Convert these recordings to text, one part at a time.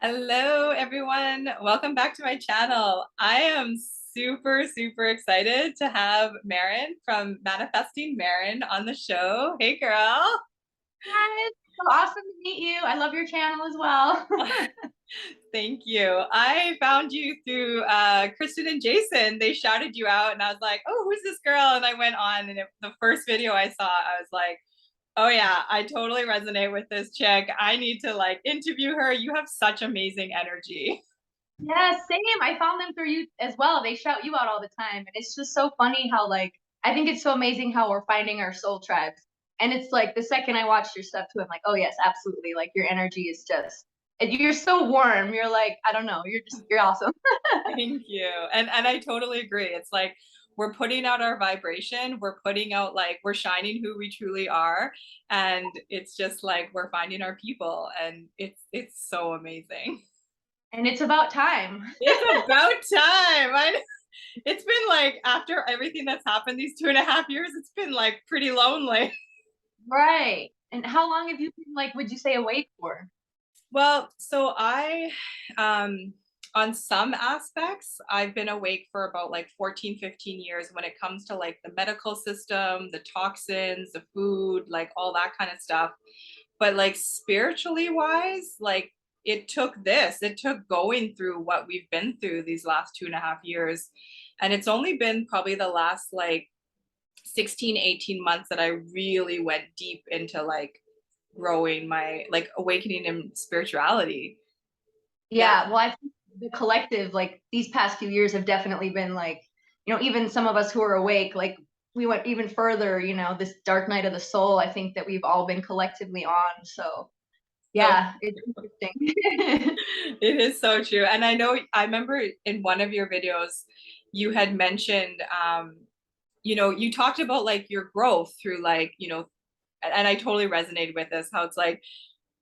Hello, everyone. Welcome back to my channel. I am super excited to have Maren from Manifesting Maren on the show. Hey, girl. Hi, it's so awesome to meet you. I love your channel as well. Thank you. I found you through Kristen and Jason. They shouted you out, and I was like, oh, who's this girl? And I went on, and the first video I saw, I was like, oh yeah, I totally resonate with this chick. I need to like interview her. You have such amazing energy. Yeah, same. I found them through you as well. They shout you out all the time. And it's just so funny how, like, I think it's so amazing how we're finding our soul tribes. And it's like the second I watched your stuff too, I'm like, oh, yes, absolutely. Like, your energy is just, and you're so warm. You're like, I don't know. You're awesome. Thank you. And I totally agree. It's like we're putting out our vibration, we're putting out like we're shining who we truly are. And it's just like we're finding our people and it's so amazing. And it's about time. It's about time. It's been like after everything that's happened these 2.5 years, it's been like pretty lonely. Right. And how long have you been, like, would you say awake for? Well, so on some aspects, I've been awake for about like 14, 15 years when it comes to like the medical system, the toxins, the food, like all that kind of stuff. But like spiritually wise, like it took going through what we've been through these last 2.5 years. And it's only been probably the last like 16, 18 months that I really went deep into like growing my like awakening in spirituality. Yeah. Yeah, well, I think the collective, like these past few years have definitely been like, even some of us who are awake, like we went even further, this dark night of the soul, I think that we've all been collectively on. So So yeah, it's interesting. it is so true. And I remember in one of your videos, you had mentioned, you talked about like your growth through like, and I totally resonated with this, how it's like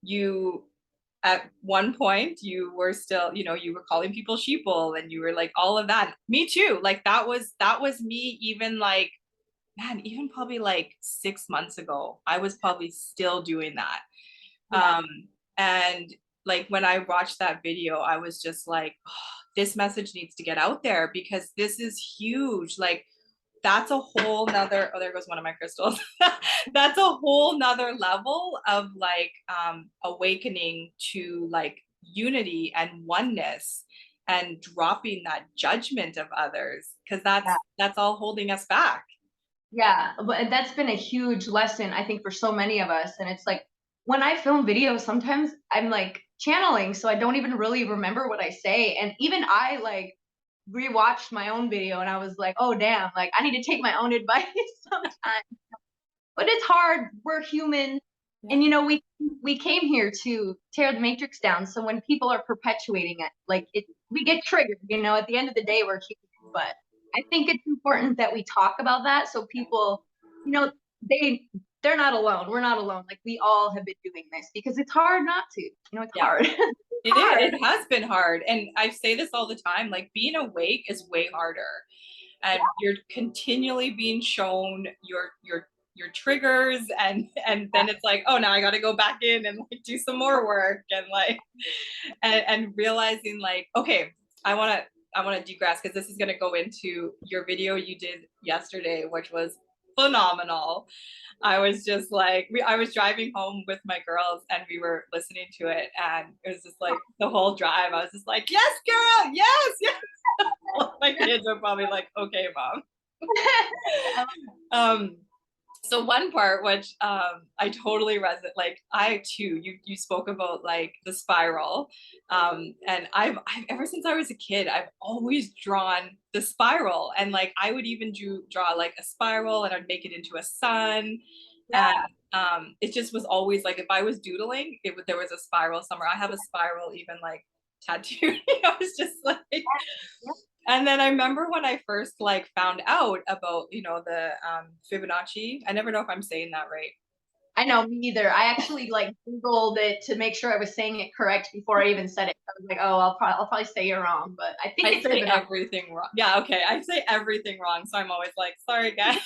you, at one point you were still, you were calling people sheeple and you were like all of that. Me too. Like that was me even like, man, even probably like 6 months ago, I was probably still doing that. Yeah. Um, and like when I watched that video, I was just like, oh, this message needs to get out there because this is huge. Like that's a whole nother, oh, there goes one of my crystals. That's a whole nother level of like awakening to like unity and oneness and dropping that judgment of others because that's all holding us back. Yeah, but that's been a huge lesson, I think, for so many of us. And it's like when I film videos, sometimes I'm like channeling, so I don't even really remember what I say. And even I like rewatched my own video and I was like, oh damn, like I need to take my own advice sometimes. But it's hard. We're human. Yeah. And we came here to tear the matrix down. So when people are perpetuating it, like we get triggered, at the end of the day we're human. But I think it's important that we talk about that so people, you know, they they're not alone. We're not alone. Like we all have been doing this because it's hard not to. It's Yeah. hard. It's It is. hard. It has been hard. And I say this all the time, like being awake is way harder. And you're continually being shown your triggers and then it's like, oh now I gotta go back in and like do some more work and like and realizing like, okay, I wanna degress because this is gonna go into your video you did yesterday, which was phenomenal. I was just like, I was driving home with my girls and we were listening to it, and it was just like the whole drive. I was just like, yes, girl, yes, yes. My kids are probably like, okay, mom. Um, so one part which I totally resonate, like I too, you spoke about like the spiral, and I've ever since I was a kid I've always drawn the spiral, and like I would even draw like a spiral and I'd make it into a sun, Yeah. and it just was always like if I was doodling there was a spiral somewhere. I have a spiral even like tattooed. I was just like, and then I remember when I first like found out about, the Fibonacci. I never know if I'm saying that right. I know, me either. I actually like Googled it to make sure I was saying it correct before I even said it. I was like, oh, I'll probably say it wrong, but I think I it's say Fibonacci. everything wrong. Yeah, okay. I say everything wrong. So I'm always like, sorry, guys.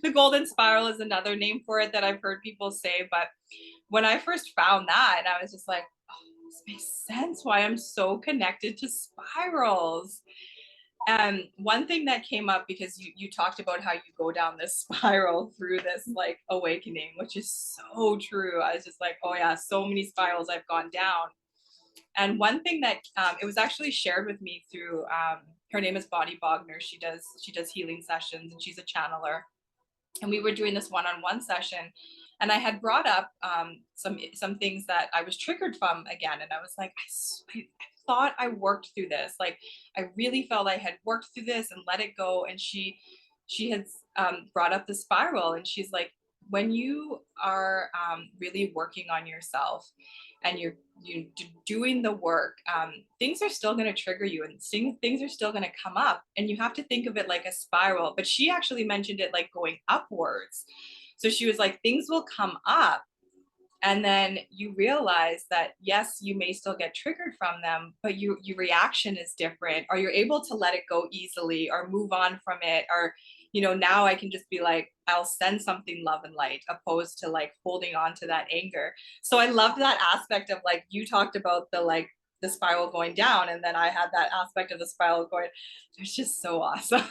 The golden spiral is another name for it that I've heard people say. But when I first found that, I was just like, oh, this makes sense why I'm so connected to spirals. And one thing that came up, because you talked about how you go down this spiral through this like awakening, which is so true. I was just like, oh yeah, so many spirals I've gone down. And one thing that it was actually shared with me through her name is Bonnie Bogner. She does healing sessions and she's a channeler. And we were doing this one-on-one session, and I had brought up some things that I was triggered from again, and I was like, I thought I worked through this. Like, I really felt I had worked through this and let it go. And she had brought up the spiral, and she's like, when you are really working on yourself and you're doing the work, things are still going to trigger you, and things are still going to come up, and you have to think of it like a spiral. But she actually mentioned it like going upwards. So she was like, things will come up, and then you realize that yes, you may still get triggered from them, but your reaction is different, or you're able to let it go easily or move on from it. Or now I can just be like, I'll send something love and light, opposed to like holding on to that anger. So I love that aspect of, like, you talked about the spiral going down, and then I had that aspect of the spiral going. It's just so awesome.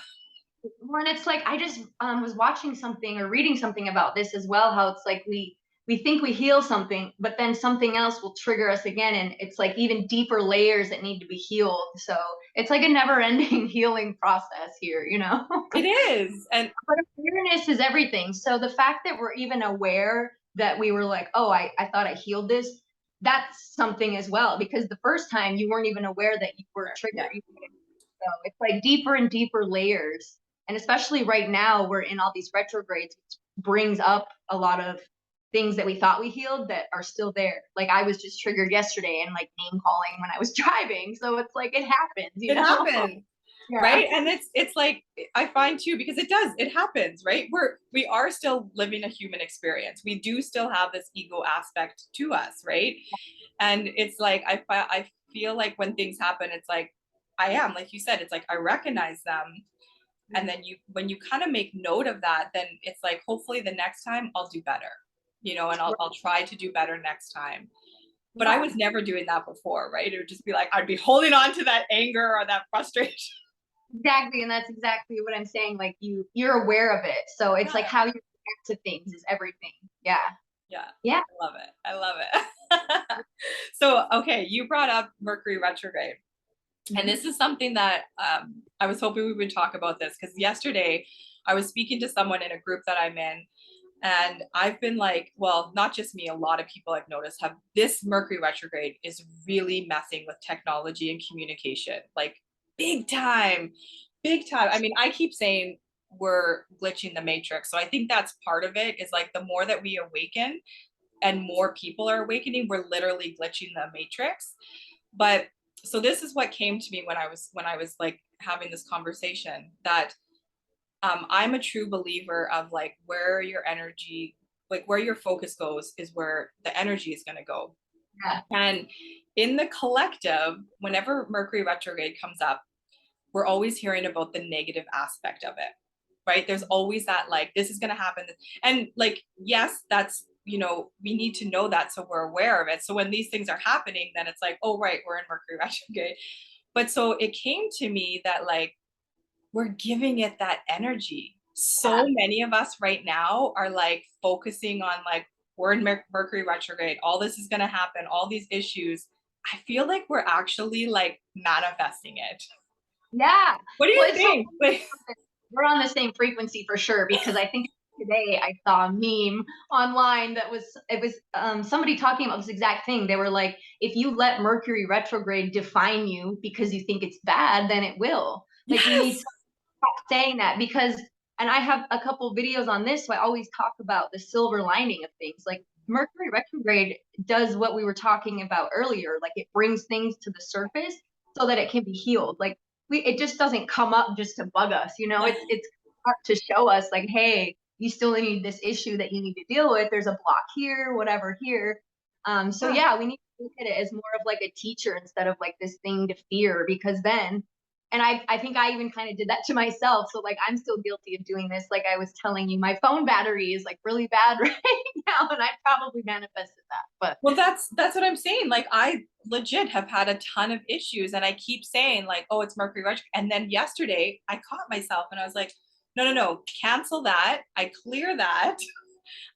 Well, and it's like I just was watching something or reading something about this as well, how it's like we think we heal something, but then something else will trigger us again, and it's like even deeper layers that need to be healed. So it's like a never-ending healing process here, you know? It is. And But awareness is everything. So the fact that we're even aware that we were like, oh, I thought I healed this, that's something as well. Because the first time you weren't even aware that you were yeah, triggered. So it's like deeper and deeper layers. And especially right now, we're in all these retrogrades, which brings up a lot of things that we thought we healed that are still there. Like I was just triggered yesterday and like name calling when I was driving. So it's like it happens, you it know? happened. Yeah. Right. And it's like, I find too, because it happens, right? We are still living a human experience. We do still have this ego aspect to us, right? And it's like I feel like when things happen, it's like, I am, like you said, it's like I recognize them. And then when you kind of make note of that, then it's like, hopefully the next time I'll do better, and I'll try to do better next time. But I was never doing that before, right? It would just be like, I'd be holding on to that anger or that frustration. Exactly, and that's exactly what I'm saying. Like you're aware of it, so it's like Yeah. how you react to things is everything. Yeah, Yeah. yeah. I love it. I love it. So, okay, you brought up Mercury retrograde. And this is something that I was hoping we would talk about this, because yesterday I was speaking to someone in a group that I'm in. And I've been like, well, not just me, a lot of people I've noticed have this Mercury retrograde is really messing with technology and communication, like big time, big time. I mean, I keep saying we're glitching the matrix. So I think that's part of it, is like the more that we awaken and more people are awakening, we're literally glitching the matrix. But so this is what came to me when I was like having this conversation, that I'm a true believer of like where your energy, like where your focus goes is where the energy is going to go. Yeah. And in the collective, whenever Mercury retrograde comes up, we're always hearing about the negative aspect of it, right? There's always that, like, this is going to happen. And like, yes, that's, we need to know that, so we're aware of it. So when these things are happening, then it's like, oh, right, we're in Mercury retrograde. But so it came to me that like, we're giving it that energy. So many of us right now are like focusing on like, we're in Mercury retrograde, all this is going to happen, all these issues. I feel like we're actually like manifesting it. Yeah. What do Well, you it's so think? Like, we're on the same frequency for sure, because I think today I saw a meme online that was somebody talking about this exact thing. They were like, if you let Mercury retrograde define you because you think it's bad, then it will. Like we need yes. to stop saying that, because and I have a couple videos on this, so I always talk about the silver lining of things. Like Mercury retrograde does what we were talking about earlier. Like it brings things to the surface so that it can be healed. Like it just doesn't come up just to bug us, you know. Yeah. It's to show us like, hey, you still need this issue that you need to deal with. There's a block here, whatever here. So yeah, we need to look at it as more of like a teacher instead of like this thing to fear, because then and I think I even kind of did that to myself. So like I'm still guilty of doing this. Like I was telling you, my phone battery is like really bad right now, and I probably manifested that. But well, that's what I'm saying. Like, I legit have had a ton of issues, and I keep saying like, oh, it's Mercury retrograde. And then yesterday I caught myself and I was like, no, no, no, cancel that. I clear that.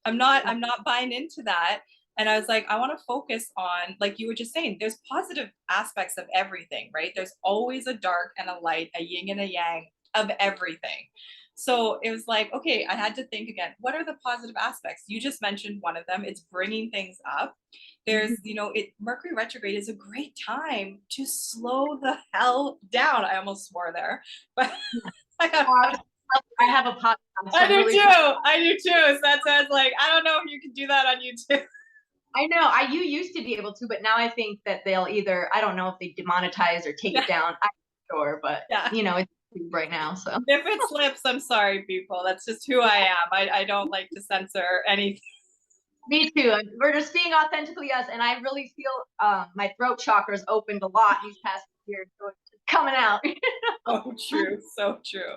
I'm not buying into that. And I was like, I want to focus on, like you were just saying, there's positive aspects of everything, right? There's always a dark and a light, a yin and a yang of everything. So it was like, okay, I had to think again, what are the positive aspects? You just mentioned one of them. It's bringing things up. There's, you know, Mercury retrograde is a great time to slow the hell down. I almost swore there, but I have a podcast. So I do really too. I do too. So that's why I was like, I don't know if you can do that on YouTube. I know you used to be able to, but now I think that they'll either, I don't know if they demonetize or take it down. I'm not sure, but yeah, you know, it's right now. So if it slips, I'm sorry, people. That's just who I am. I don't like to censor anything. Me too. We're just being authentically us, and I really feel my throat chakra's opened a lot these past years, so it's coming out. So true, so true.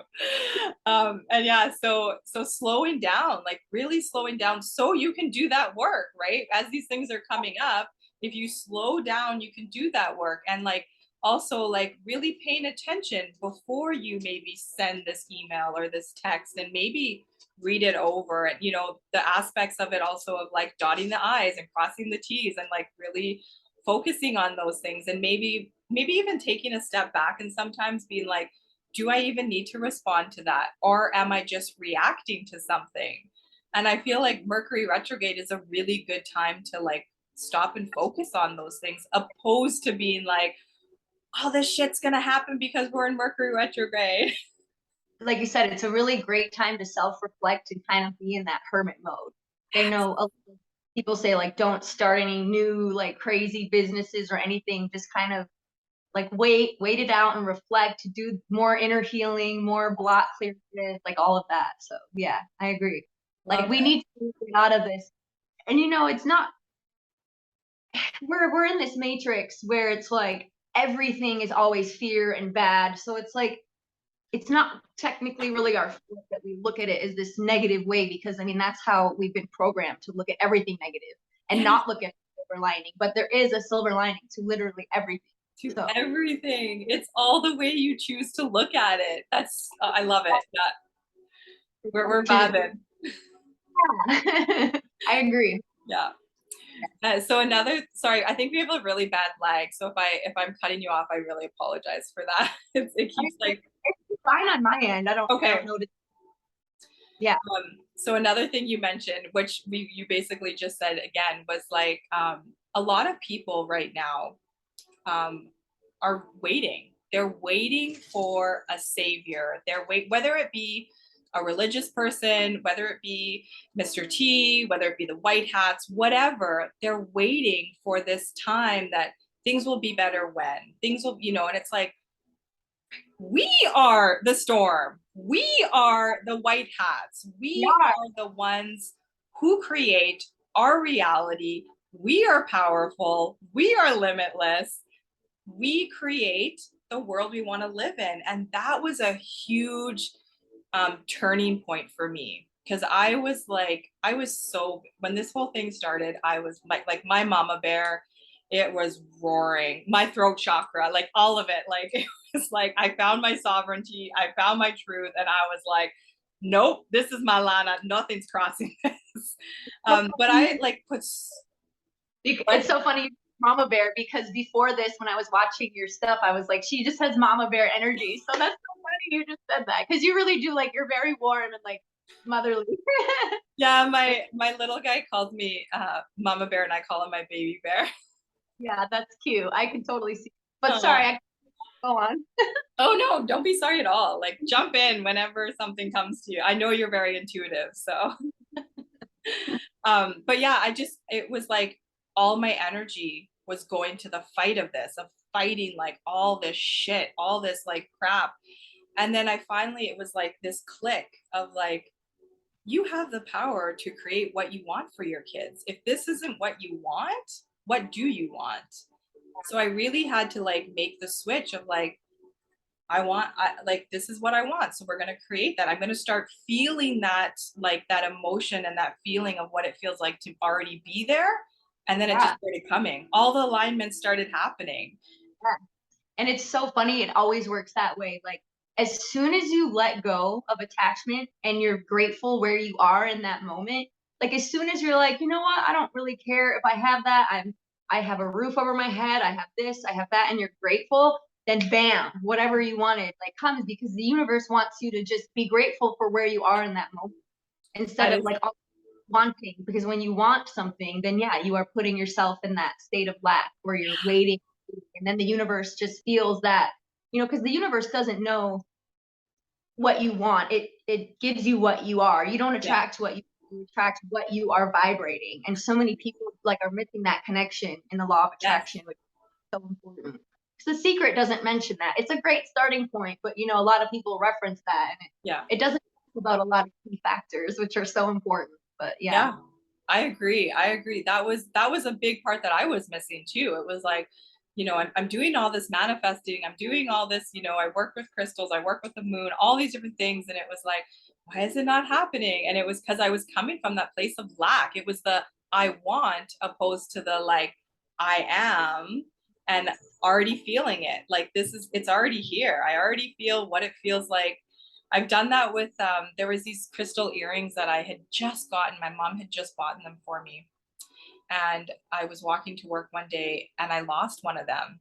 And yeah, so slowing down, like really slowing down, so you can do that work, right? As these things are coming up, if you slow down, you can do that work, and like also like really paying attention before you maybe send this email or this text, and maybe read it over, and you know the aspects of it also of like dotting the i's and crossing the t's, and like really focusing on those things, and maybe even taking a step back and sometimes being like, do I even need to respond to that, or am I just reacting to something? And I feel like Mercury retrograde is a really good time to like stop and focus on those things, opposed to being like, oh, this shit's gonna happen because we're in Mercury retrograde. Like you said, it's a really great time to self-reflect and kind of be in that hermit mode. I know people say like, don't start any new like crazy businesses or anything. Just kind of like wait it out and reflect, to do more inner healing, more block clearance, like all of that. So yeah, I agree. Like we need to get out of this. And you know, it's not, we're in this matrix where it's like everything is always fear and bad. So it's like it's not technically really our fault that we look at it as this negative way, because I mean that's how we've been programmed to look at everything negative and not look at the silver lining. But there is a silver lining to literally everything. To everything. It's all the way you choose to look at it. That's I love it. Yeah. We're vibing. Yeah. I agree. Yeah. So another, sorry, I think we have a really bad lag. So if I'm cutting you off, I really apologize for that. It keeps like it's fine on my end. I don't notice. Yeah. So another thing you mentioned, which you basically just said again, was like a lot of people right now are waiting. They're waiting for a savior. Whether it be a religious person, whether it be Mr. T, whether it be the white hats, whatever, they're waiting for this time that things will be better when things will, you know, and it's like, we are the storm. We are the white hats. We are the ones who create our reality. We are powerful. We are limitless. We create the world we want to live in. And that was a huge turning point for me, because I was so, when this whole thing started, I was like my mama bear. It was roaring, my throat chakra, like all of it. Like it was like I found my sovereignty, I found my truth, and I was like, nope, this is my Lana, nothing's crossing this. But I like put, it's so funny, mama bear, because before this, when I was watching your stuff, I was like, she just has mama bear energy. So that's so funny you just said that, because you really do, like, you're very warm and like motherly. Yeah, my little guy calls me mama bear, and I call him my baby bear. Yeah, that's cute. I can totally see. But sorry, go on. Oh no, don't be sorry at all. Like jump in whenever something comes to you. I know you're very intuitive, so but yeah, it was like all my energy was going to the fight of this, of fighting like all this shit, all this like crap. And then it was like this click of like, you have the power to create what you want for your kids. If this isn't what you want, what do you want? So I really had to like make the switch of like, like, this is what I want. So we're going to create that. I'm going to start feeling that, like that emotion and that feeling of what it feels like to already be there. And then it just started coming. All the alignments started happening. Yeah. And it's so funny. It always works that way. Like, as soon as you let go of attachment and you're grateful where you are in that moment, like as soon as you're like, you know what, I don't really care if I have that. I have a roof over my head. I have this, I have that, and you're grateful. Then bam, whatever you wanted like comes, because the universe wants you to just be grateful for where you are in that moment instead of like wanting. Because when you want something, then yeah, you are putting yourself in that state of lack where you're waiting, and then the universe just feels that, you know, because the universe doesn't know what you want. It gives you what you are. You don't attract what you attract what you are vibrating. And so many people like are missing that connection in the law of attraction, which is so important. The Secret doesn't mention that. It's a great starting point, but you know, a lot of people reference that, and it doesn't talk about a lot of key factors, which are so important. But yeah. I agree. That was a big part that I was missing too. It was like, you know, I'm doing all this manifesting, I'm doing all this, you know, I work with crystals, I work with the moon, all these different things. And it was like, why is it not happening? And it was because I was coming from that place of lack. It was the I want opposed to the like I am, and already feeling it. Like it's already here. I already feel what it feels like. I've done that with there was these crystal earrings that I had just gotten. My mom had just bought them for me. And I was walking to work one day and I lost one of them.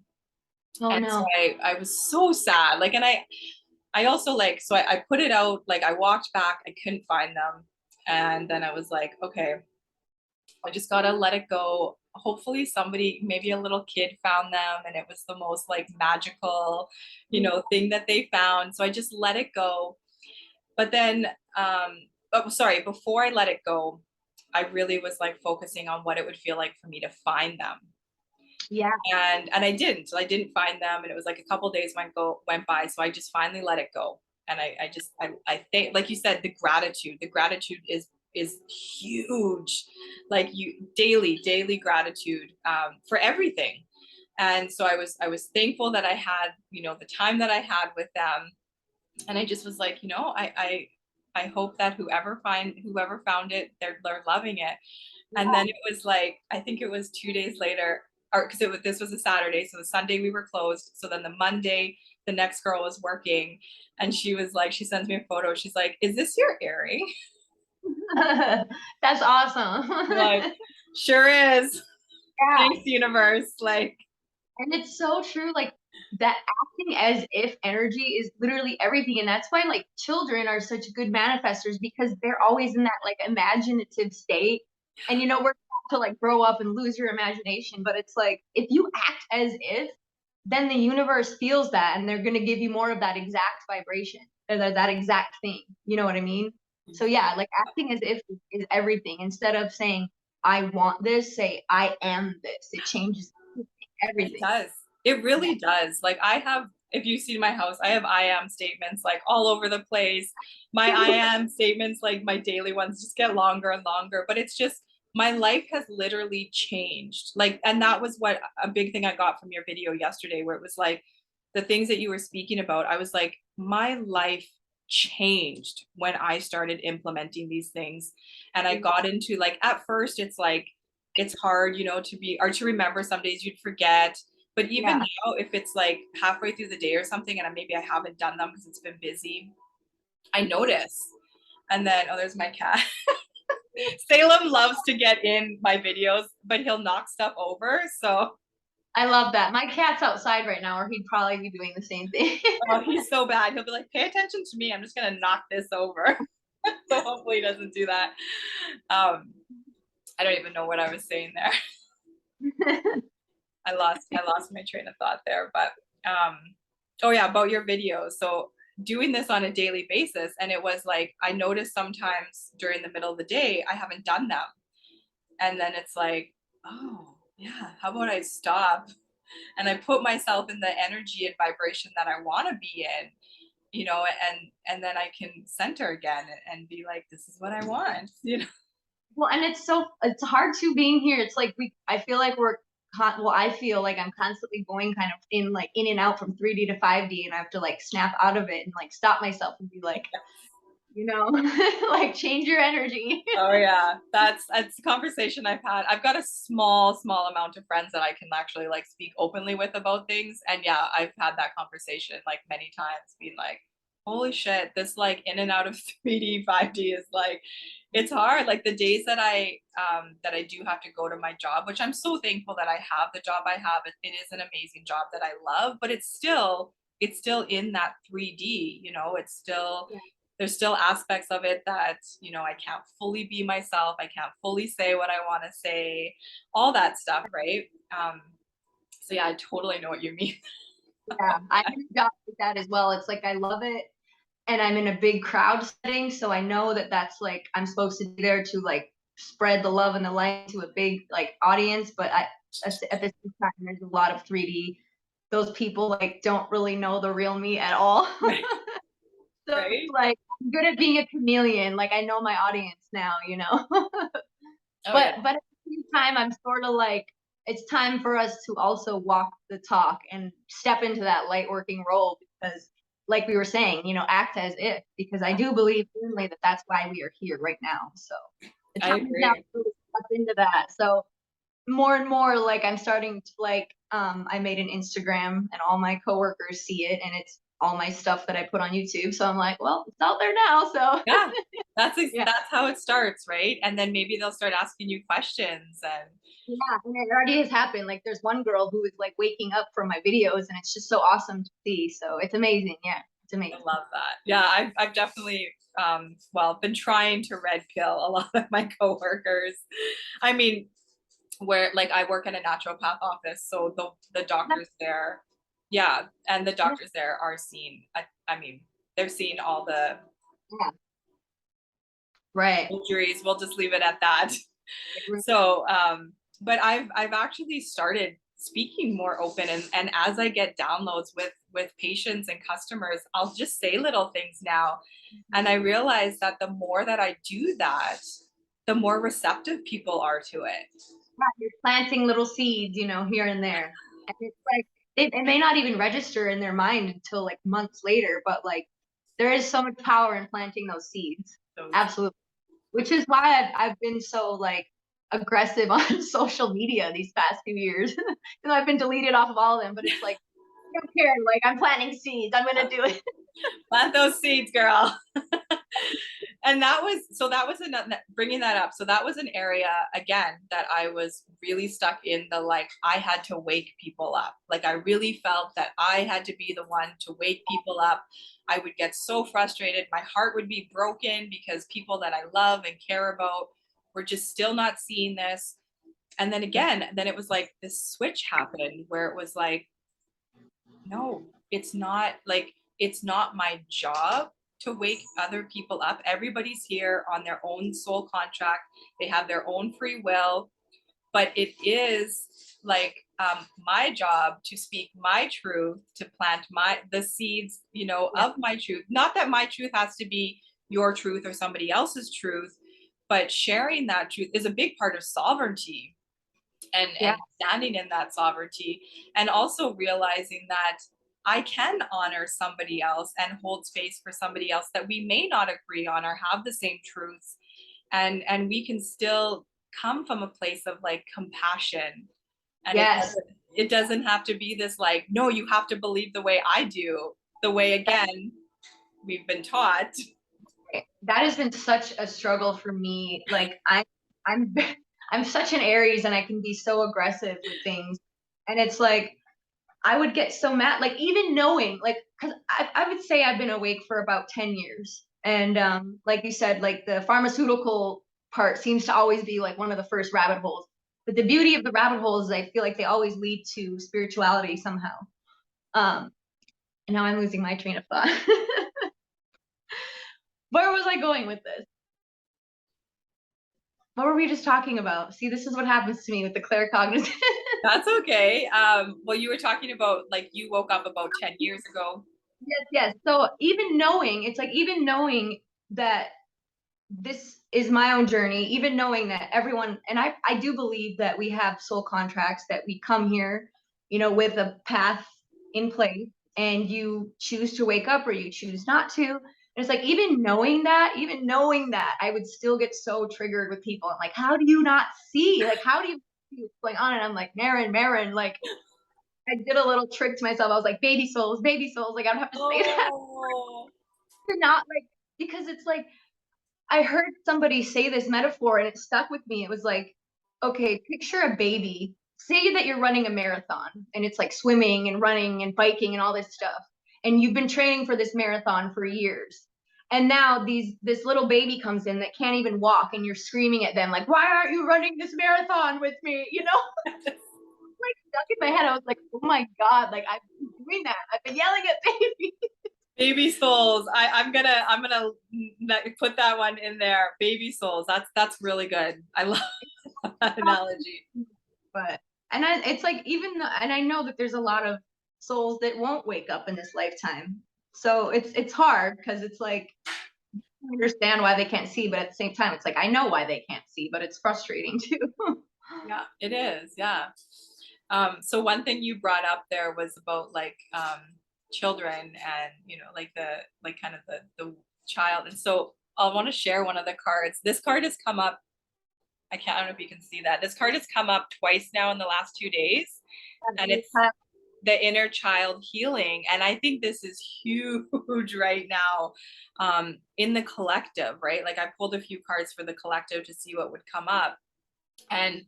Oh and no. so I was so sad. Like, and I also like, so I put it out, like I walked back, I couldn't find them. And then I was like, okay, I just gotta let it go. Hopefully somebody, maybe a little kid found them and it was the most like magical, you know, thing that they found. So I just let it go. But then, before I let it go, I really was like focusing on what it would feel like for me to find them. Yeah. And I didn't. So I didn't find them, and it was like a couple days went by. So I just finally let it go. And I think, like you said, the gratitude is huge. Like you daily gratitude for everything. And so I was thankful that I had, you know, the time that I had with them. And I just was like, you know, I hope that whoever found it, they're loving it. And then it was like, I think it was 2 days later, or because this was a Saturday, so the Sunday we were closed. So then the Monday, the next girl was working, and she was like, she sends me a photo. She's like, "Is this your earring?" That's awesome. Like, sure is. Yeah. Thanks, universe. Like, and it's so true. Like that acting as if energy is literally everything. And that's why like children are such good manifestors, because they're always in that like imaginative state. And you know, we're taught to like grow up and lose your imagination. But it's like if you act as if, then the universe feels that and they're gonna give you more of that exact vibration or that exact thing. You know what I mean? So yeah, like acting as if is everything. Instead of saying, I want this, say I am this. It changes everything. it does. It really does. Like I have, if you see my house, I have I am statements like all over the place. My I am statements, like my daily ones, just get longer and longer. But it's just, my life has literally changed. Like, and that was what a big thing I got from your video yesterday, where it was like the things that you were speaking about. I was like, my life changed when I started implementing these things. And I got into like, at first, it's like, it's hard, you know, to remember. Some days you'd forget. But even now, if it's like halfway through the day or something, and maybe I haven't done them because it's been busy, I notice. And then, oh, there's my cat. Salem loves to get in my videos, but he'll knock stuff over. So I love that. My cat's outside right now, or he'd probably be doing the same thing. oh, he's so bad. He'll be like, pay attention to me. I'm just going to knock this over. So hopefully he doesn't do that. I don't even know what I was saying there. I lost my train of thought there, but oh yeah, about your videos. So doing this on a daily basis, and it was like I noticed sometimes during the middle of the day I haven't done them, and then it's like, oh yeah, how about I stop and I put myself in the energy and vibration that I want to be in, you know, and then I can center again and be like, this is what I want, you know. Well, and it's hard to being here. It's like I feel like I feel like I'm constantly going kind of in and out from 3D to 5D, and I have to like snap out of it and like stop myself and be like, you know, like change your energy. Oh yeah, that's a conversation I've had. I've got a small amount of friends that I can actually like speak openly with about things. And yeah, I've had that conversation like many times, being like, holy shit, this like in and out of 3D, 5D is like it's hard. Like the days that I do have to go to my job, which I'm so thankful that I have the job I have. It is an amazing job that I love, but it's still in that 3D, you know, it's still Yeah. there's still aspects of it that, you know, I can't fully be myself. I can't fully say what I want to say, all that stuff, right? So yeah, I totally know what you mean. Yeah, I'm in a job like that as well. It's like I love it, and I'm in a big crowd setting, so I know that that's like I'm supposed to be there to like spread the love and the light to a big like audience. But at the same time, there's a lot of 3D. Those people like don't really know the real me at all. Right. So it's Right. like I'm good at being a chameleon. Like I know my audience now, you know. Oh yeah. But at the same time, I'm sort of like it's time for us to also walk the talk and step into that light working role because, like we were saying, you know, act as if because I do believe firmly that that's why we are here right now. So the I time is now to agree. really step into that. So more and more, like I'm starting to like I made an Instagram and all my coworkers see it and it's all my stuff that I put on YouTube. So I'm like, well, it's out there now. So Yeah. yeah. That's how it starts, right? And then maybe they'll start asking you questions and Yeah, and it already has happened. Like there's one girl who is like waking up from my videos and it's just so awesome to see. So it's amazing. Yeah, it's I amazing. love that. Yeah, I've definitely well been trying to red pill a lot of my coworkers. I mean, where like I work in a naturopath office, so the doctors there, yeah, and the Yeah, doctors there are seeing. I mean, they're seeing all the yeah. Right. injuries. We'll just leave it at that. So, but I've actually started speaking more open, and as I get downloads with patients and customers, I'll just say little things now, and I realize that the more that I do that, the more receptive people are to it. Yeah, you're planting little seeds, you know, here and there. And it's like it may not even register in their mind until like months later, but like there is so much power in planting those seeds. So Absolutely. Which is why I've been so like aggressive on social media these past few years. You know, I've been deleted off of all of them, but it's like I don't care. Like I'm planting seeds. I'm gonna do it. plant those seeds, girl. And that was another, bringing that up, so that was an area again that I was really stuck in, the like I had to wake people up, like I really felt that I had to be the one to wake people up. I would get so frustrated, my heart would be broken because people that I love and care about were just still not seeing this. And then again, then it was like this switch happened where it was like, no, it's not, like it's not my job to wake other people up. Everybody's here on their own soul contract. They have their own free will, but it is like my job to speak my truth, to plant the seeds, you know, Yeah. of my truth. Not that my truth has to be your truth or somebody else's truth, but sharing that truth is a big part of sovereignty, Yeah. and standing in that sovereignty, and also realizing that I can honor somebody else and hold space for somebody else that we may not agree on or have the same truths, and we can still come from a place of like compassion, and Yes. it doesn't have to be this like, no, you have to believe the way I do, the way again we've been taught. That has been such a struggle for me. Like I'm I'm such an Aries and I can be so aggressive with things. And it's like I would get so mad, like even knowing, like, because I would say I've been awake for about 10 years. And like you said, like the pharmaceutical part seems to always be like one of the first rabbit holes. But the beauty of the rabbit holes is I feel like they always lead to spirituality somehow. Um, and now I'm losing my train of thought. Where was I going with this? What were we just talking about? See, this is what happens to me with the claircognizant. That's okay. Well, you were talking about like you woke up about 10 years ago. Yes, yes. So even knowing, it's like even knowing that this is my own journey, even knowing that everyone, and I do believe that we have soul contracts, that we come here, you know, with a path in place and you choose to wake up or you choose not to. And it's like, even knowing that, I would still get so triggered with people. I'm like, how do you not see? Like, how do you see what's going on? And I'm like, Maren, like, I did a little trick to myself. I was like, baby souls, baby souls. Like, I don't have to say that. Oh, You're not like, because it's like, I heard somebody say this metaphor and it stuck with me. It was like, okay, picture a baby. Say that you're running a marathon and it's like swimming and running and biking and all this stuff. And you've been training for this marathon for years. And now this little baby comes in that can't even walk and you're screaming at them like, why aren't you running this marathon with me? You know, like stuck in my head. I was like, oh my God, like I've been doing that. I've been yelling at babies. baby souls. I'm gonna put that one in there. Baby souls. That's really good. I love that analogy. But it's like, even though, and I know that there's a lot of souls that won't wake up in this lifetime, so it's hard because it's like, I understand why they can't see, but at the same time it's like, I know why they can't see, but it's frustrating too. Yeah, it is. Yeah. So one thing you brought up there was about like children and like the like kind of the child. And so I want to share one of the cards. This card has come up. I don't know if you can see that. This card has come up twice now in the last 2 days. And it's the inner child healing. And I think this is huge right now in the collective, right? Like I pulled a few cards for the collective to see what would come up. And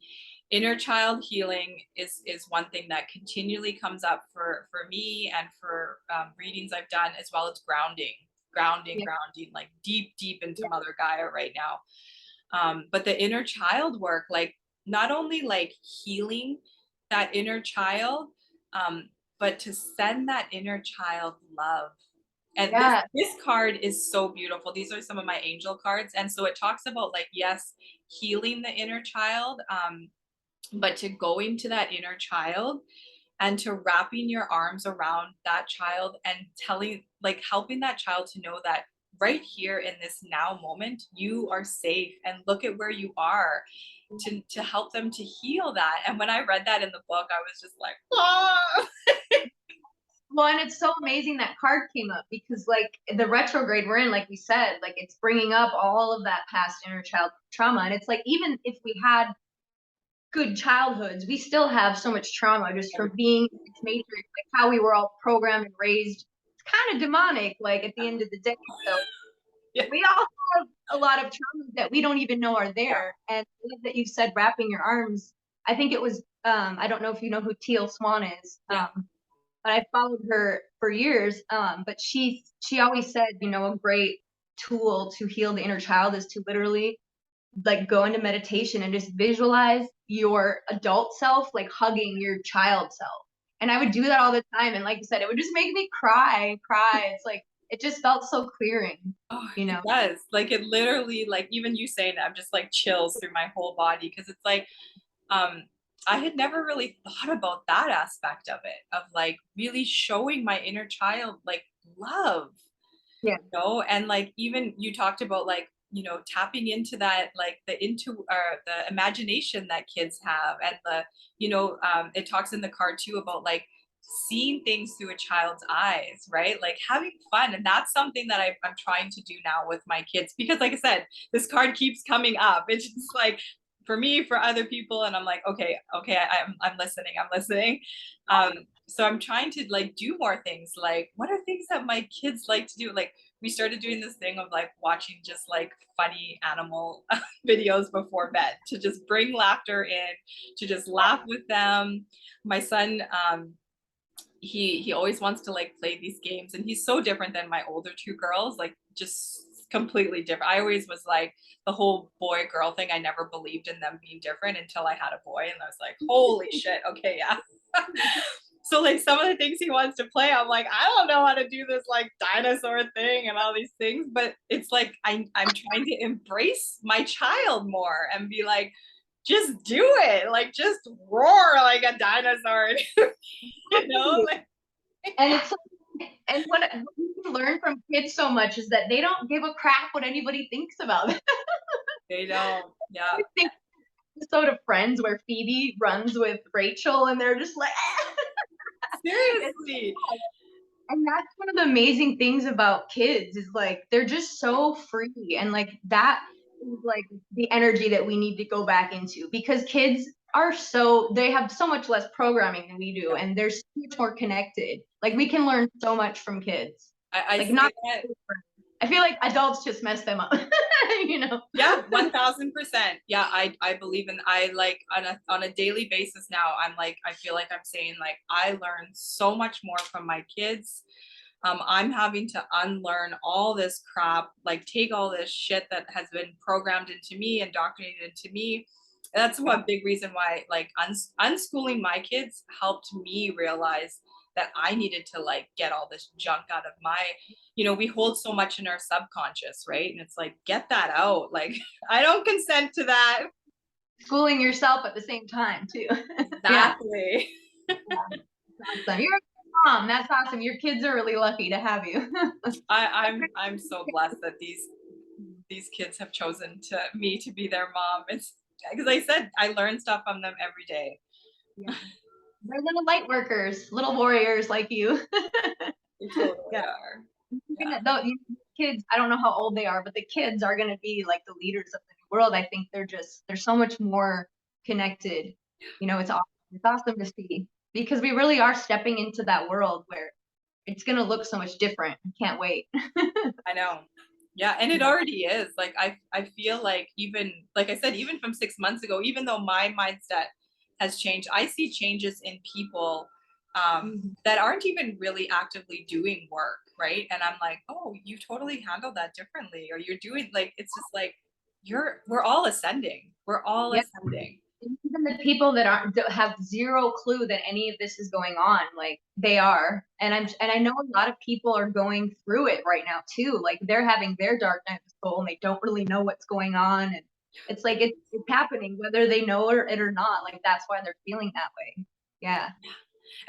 inner child healing is one thing that continually comes up for me and for readings I've done, as well as grounding, like deep into Mother Gaia right now. But the inner child work, like not only like healing that inner child, but to send that inner child love. And this card is so beautiful. These are some of my angel cards. And so it talks about like, yes, healing the inner child, but to going to that inner child and to wrapping your arms around that child and helping that child to know that right here in this now moment, you are safe and look at where you are, to help them to heal that. And when I read that in the book, I was just like, oh. Well, and it's so amazing that card came up because like the retrograde we're in, like we said, like it's bringing up all of that past inner child trauma. And it's like, even if we had good childhoods, we still have so much trauma just from being in this matrix, like how we were all programmed and raised. It's kind of demonic, like at the end of the day. So we all have a lot of traumas that we don't even know are there. And that you said wrapping your arms, I think it was I don't know if you know who Teal Swan is. But I followed her for years. But she always said, a great tool to heal the inner child is to literally like go into meditation and just visualize your adult self like hugging your child self. And I would do that all the time. And like you said, it would just make me cry. It's like, it just felt so clearing. It does. Like it literally, like even you saying that, I'm just like chills through my whole body, because it's like I had never really thought about that aspect of it, of like really showing my inner child like love. And like even you talked about like tapping into that, like the imagination that kids have, and it talks in the card too about like seeing things through a child's eyes, right? Like having fun. And that's something that I'm trying to do now with my kids, because like I said, this card keeps coming up. It's just like for me, for other people, and I'm like, okay, I'm listening. So I'm trying to like do more things. Like what are things that my kids like to do? Like we started doing this thing of like watching just like funny animal videos before bed, to just bring laughter in, to just laugh with them. My son, he always wants to like play these games, and he's so different than my older two girls, like just completely different. I always was like the whole boy girl thing. I never believed in them being different until I had a boy, and I was like, holy shit, okay, yeah. So like some of the things he wants to play, I'm like, I don't know how to do this like dinosaur thing and all these things, but it's like I'm trying to embrace my child more and be like, just do it, like just roar like a dinosaur. Like, and it's and what you can learn from kids so much is that they don't give a crap what anybody thinks about them. They don't. Yeah. Episode of Friends where Phoebe runs with Rachel and they're just like seriously. And that's one of the amazing things about kids is like they're just so free, and like that is like the energy that we need to go back into, because kids are so, they have so much less programming than we do, Yeah. and they're so much more connected. Like we can learn so much from kids. I Like say not, that. I feel like adults just mess them up. You know? Yeah, 1000%. Yeah, I believe in, I like on a daily basis now, I'm like, I feel like I'm saying like I learn so much more from my kids. I'm having to unlearn all this crap, like take all this shit that has been programmed into me, indoctrinated into me. That's one big reason why like unschooling my kids helped me realize that I needed to like get all this junk out of my, we hold so much in our subconscious, right? And it's like, get that out. Like, I don't consent to that. Schooling yourself at the same time too. Yeah. Exactly. Awesome. You're a good mom. That's awesome. Your kids are really lucky to have you. I'm so blessed that these kids have chosen to me to be their mom. It's because I said I learn stuff from them every day. Yeah. They're little light workers, little warriors like you. They totally Yeah. are. Yeah. Though, kids, I don't know how old they are, but the kids are going to be like the leaders of the new world. I think they're so much more connected. It's awesome. It's awesome to see, because we really are stepping into that world where it's going to look so much different. I can't wait. I know. Yeah, and it already is. Like I feel like, even like I said, even from 6 months ago, even though my mindset has changed, I see changes in people that aren't even really actively doing work, right? And I'm like, oh, you totally handle that differently, or you're doing, like, it's just like we're all ascending. We're all Yeah. ascending. Even the people that have zero clue that any of this is going on, like they are. And I know a lot of people are going through it right now too. Like they're having their dark night of the soul and they don't really know what's going on. And it's like it's happening whether they know it or not. Like that's why they're feeling that way. Yeah.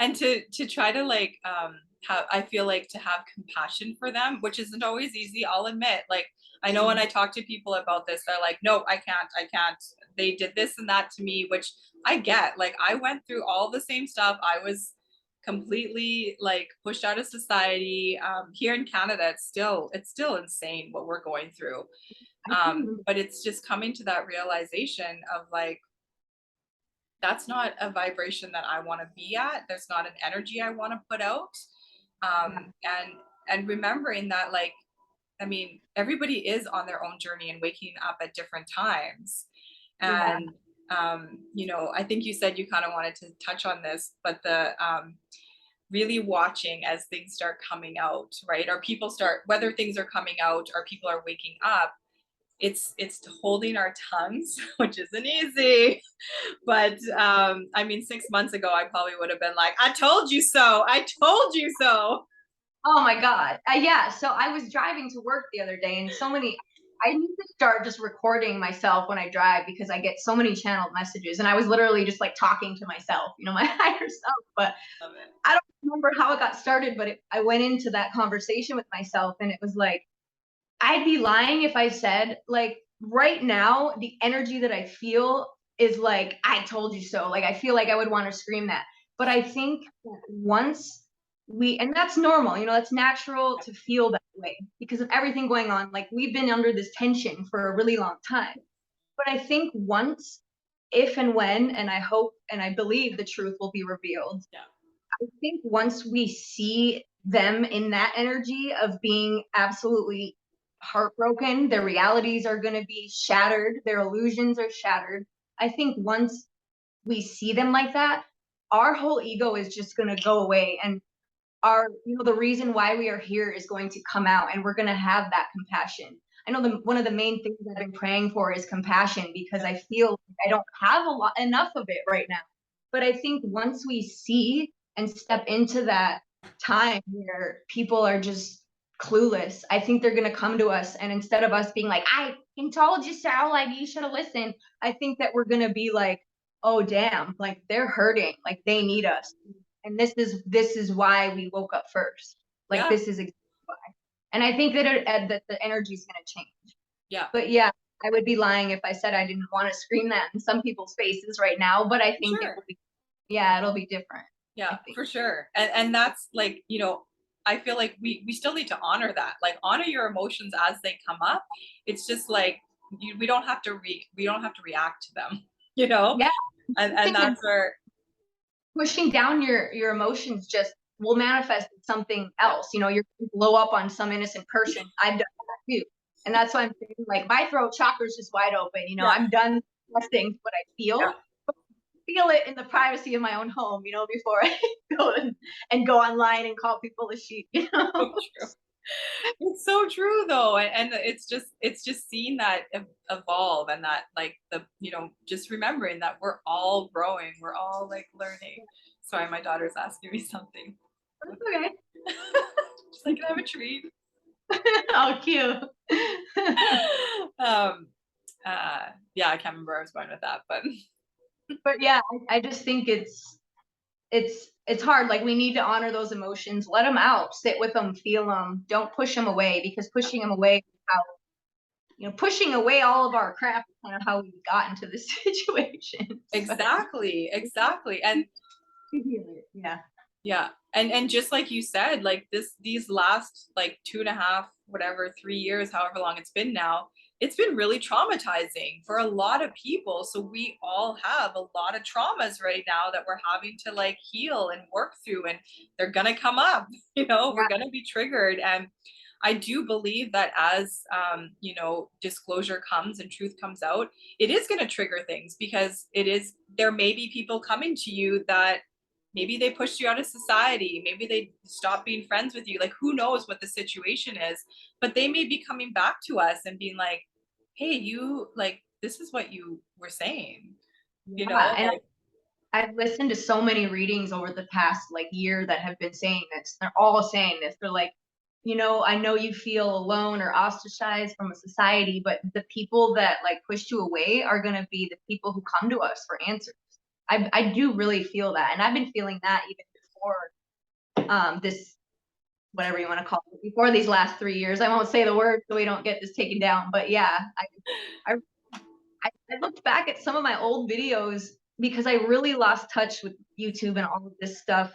And to try to like have, I feel like, to have compassion for them, which isn't always easy, I'll admit. Like I know when I talk to people about this, they're like, no, I can't, they did this and that to me, which I get. Like I went through all the same stuff. I was completely like pushed out of society. Here in Canada, it's still insane what we're going through. But it's just coming to that realization of like, that's not a vibration that I want to be at. There's not an energy I want to put out. And remembering that, like, I mean, everybody is on their own journey and waking up at different times. And I think you said you kind of wanted to touch on this, but the really watching as things start coming out, right? Or people start, whether things are coming out or people are waking up, it's holding our tongues, which isn't easy. But I mean, 6 months ago, I probably would have been like, I told you so. I told you so. Oh my God. Yeah. So I was driving to work the other day, and I need to start just recording myself when I drive, because I get so many channeled messages, and I was literally just like talking to myself, my higher self. But I don't remember how it got started, but I went into that conversation with myself, and it was like, I'd be lying if I said, like, right now, the energy that I feel is like, I told you so. Like, I feel like I would want to scream that. But I think once and that's normal, that's natural to feel that way because of everything going on. Like, we've been under this tension for a really long time. But I think once, if and when, and I hope and I believe the truth will be revealed. Yeah. I think once we see them in that energy of being absolutely heartbroken, their realities are going to be shattered, their illusions are shattered. I think once we see them like that, our whole ego is just going to go away, and the reason why we are here is going to come out, and we're going to have that compassion. I know one of the main things I've been praying for is compassion, because I feel like I don't have enough of it right now. But I think once we see and step into that time where people are just clueless, I think they're going to come to us, and instead of us being like, I told you so, like you should have listened, I think that we're going to be like, oh damn, like they're hurting, like they need us, and this is why we woke up first. Like, Yeah. this is exactly why. And I think that the energy is going to change. Yeah. But yeah, I would be lying if I said I didn't want to scream that in some people's faces right now. But I think Sure. it'll be different. Yeah, for sure. And that's like, I feel like we still need to honor that, like honor your emotions as they come up. It's just like we don't have to react to them, you know. Yeah, And that's where, pushing down your emotions just will manifest in something else. You know, you're gonna blow up on some innocent person. I've done that too. And that's why I'm saying, like, my throat chakra's just wide open. You know, yeah, I'm done testing what I yeah, feel it in the privacy of my own home, you know, before I go and go online and call people a sheep, you so know. true. It's so true though, and it's just seeing that evolve, and that like the, you know, just remembering that we're all growing, we're all like learning. Sorry, my daughter's asking me something. Okay. She's like, can I have a treat? Oh, cute. um yeah, I can't remember where I was going with that, but But yeah, I just think it's hard. Like, we need to honor those emotions, let them out, sit with them, feel them, don't push them away, because pushing them away, how, you know, pushing away all of our crap is kind of how we got into this situation. So, exactly. And yeah. yeah, and just like you said, like these last like 2.5, whatever, 3 years, however long it's been now, it's been really traumatizing for a lot of people. So we all have a lot of traumas right now that we're having to like heal and work through, and they're gonna come up, you know, we're Yeah. gonna be triggered. And I do believe that as you know, disclosure comes and truth comes out, it is going to trigger things, because there may be people coming to you that maybe they pushed you out of society, maybe they stopped being friends with you, like who knows what the situation is, but they may be coming back to us and being like, hey, you, like, this is what you were saying, you Yeah. know, And like, I've listened to so many readings over the past like year that have been saying this. They're all saying this. They're like, you know, I know you feel alone or ostracized from a society, but the people that like pushed you away are going to be the people who come to us for answers. I do really feel that. And I've been feeling that even before this, whatever you want to call it, before these last 3 years. I won't say the word so we don't get this taken down. But yeah, I I looked back at some of my old videos because I really lost touch with YouTube and all of this stuff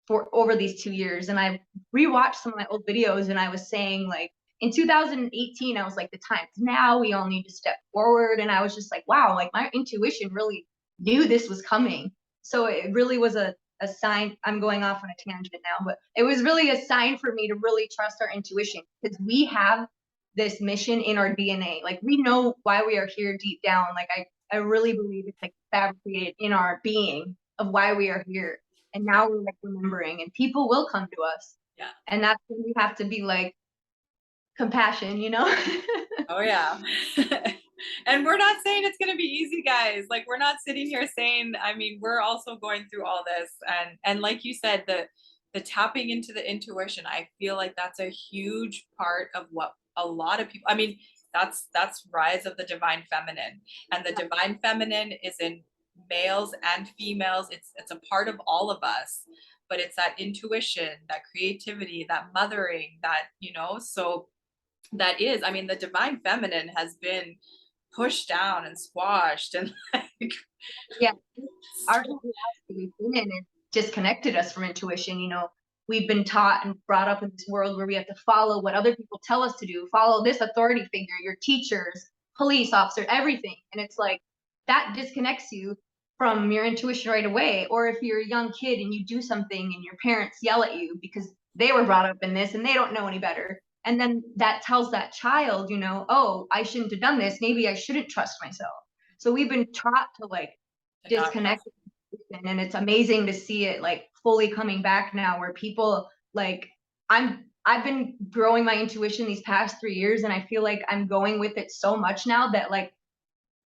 for over these 2 years. And I rewatched some of my old videos, and I was saying, like, in 2018, I was like, the time's now, we all need to step forward. And I was just like, wow, like my intuition really knew this was coming. So it really was a sign. I'm going off on a tangent now, but it was really a sign for me to really trust our intuition, because we have this mission in our DNA. Like, we know why we are here deep down. Like, I really believe it's like fabricated in our being of why we are here. And now we're like remembering, and people will come to us. yeah. And that's when we have to be like compassion, you know? Oh yeah. And we're not saying it's going to be easy, guys. Like, we're not sitting here saying, I mean, we're also going through all this, and like you said, the tapping into the intuition, I feel like that's a huge part of what a lot of people, I mean, that's rise of the divine feminine. And the divine feminine is in males and females. It's a part of all of us, but it's that intuition, that creativity, that mothering, that, you know, so that is, I mean, the divine feminine has been pushed down and squashed and like, Yeah. Our whole lives that we've been in it disconnected us from intuition. You know, we've been taught and brought up in this world where we have to follow what other people tell us to do, follow this authority figure, your teachers, police officer, everything. And it's like that disconnects you from your intuition right away. Or if you're a young kid and you do something and your parents yell at you because they were brought up in this and they don't know any better. And then that tells that child, you know, oh, I shouldn't have done this. Maybe I shouldn't trust myself. So we've been taught to like to not trust. disconnect, and it's amazing to see it like fully coming back now, where people like, I've been growing my intuition these past 3 years, and I feel like I'm going with it so much now that like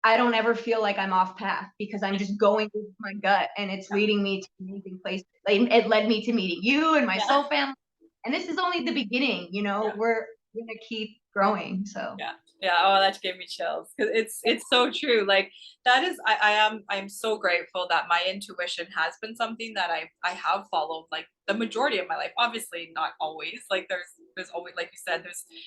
I don't ever feel like I'm off path, because I'm just going with my gut, and it's leading me to amazing places. Like, it led me to meeting you and my Yeah, soul family, and this is only the beginning. You know, yeah, we're gonna keep growing. So yeah, yeah. Oh, that gave me chills, because it's so true. Like, that is, I'm so grateful that my intuition has been something that I have followed like the majority of my life. Obviously not always, like there's always, like you said,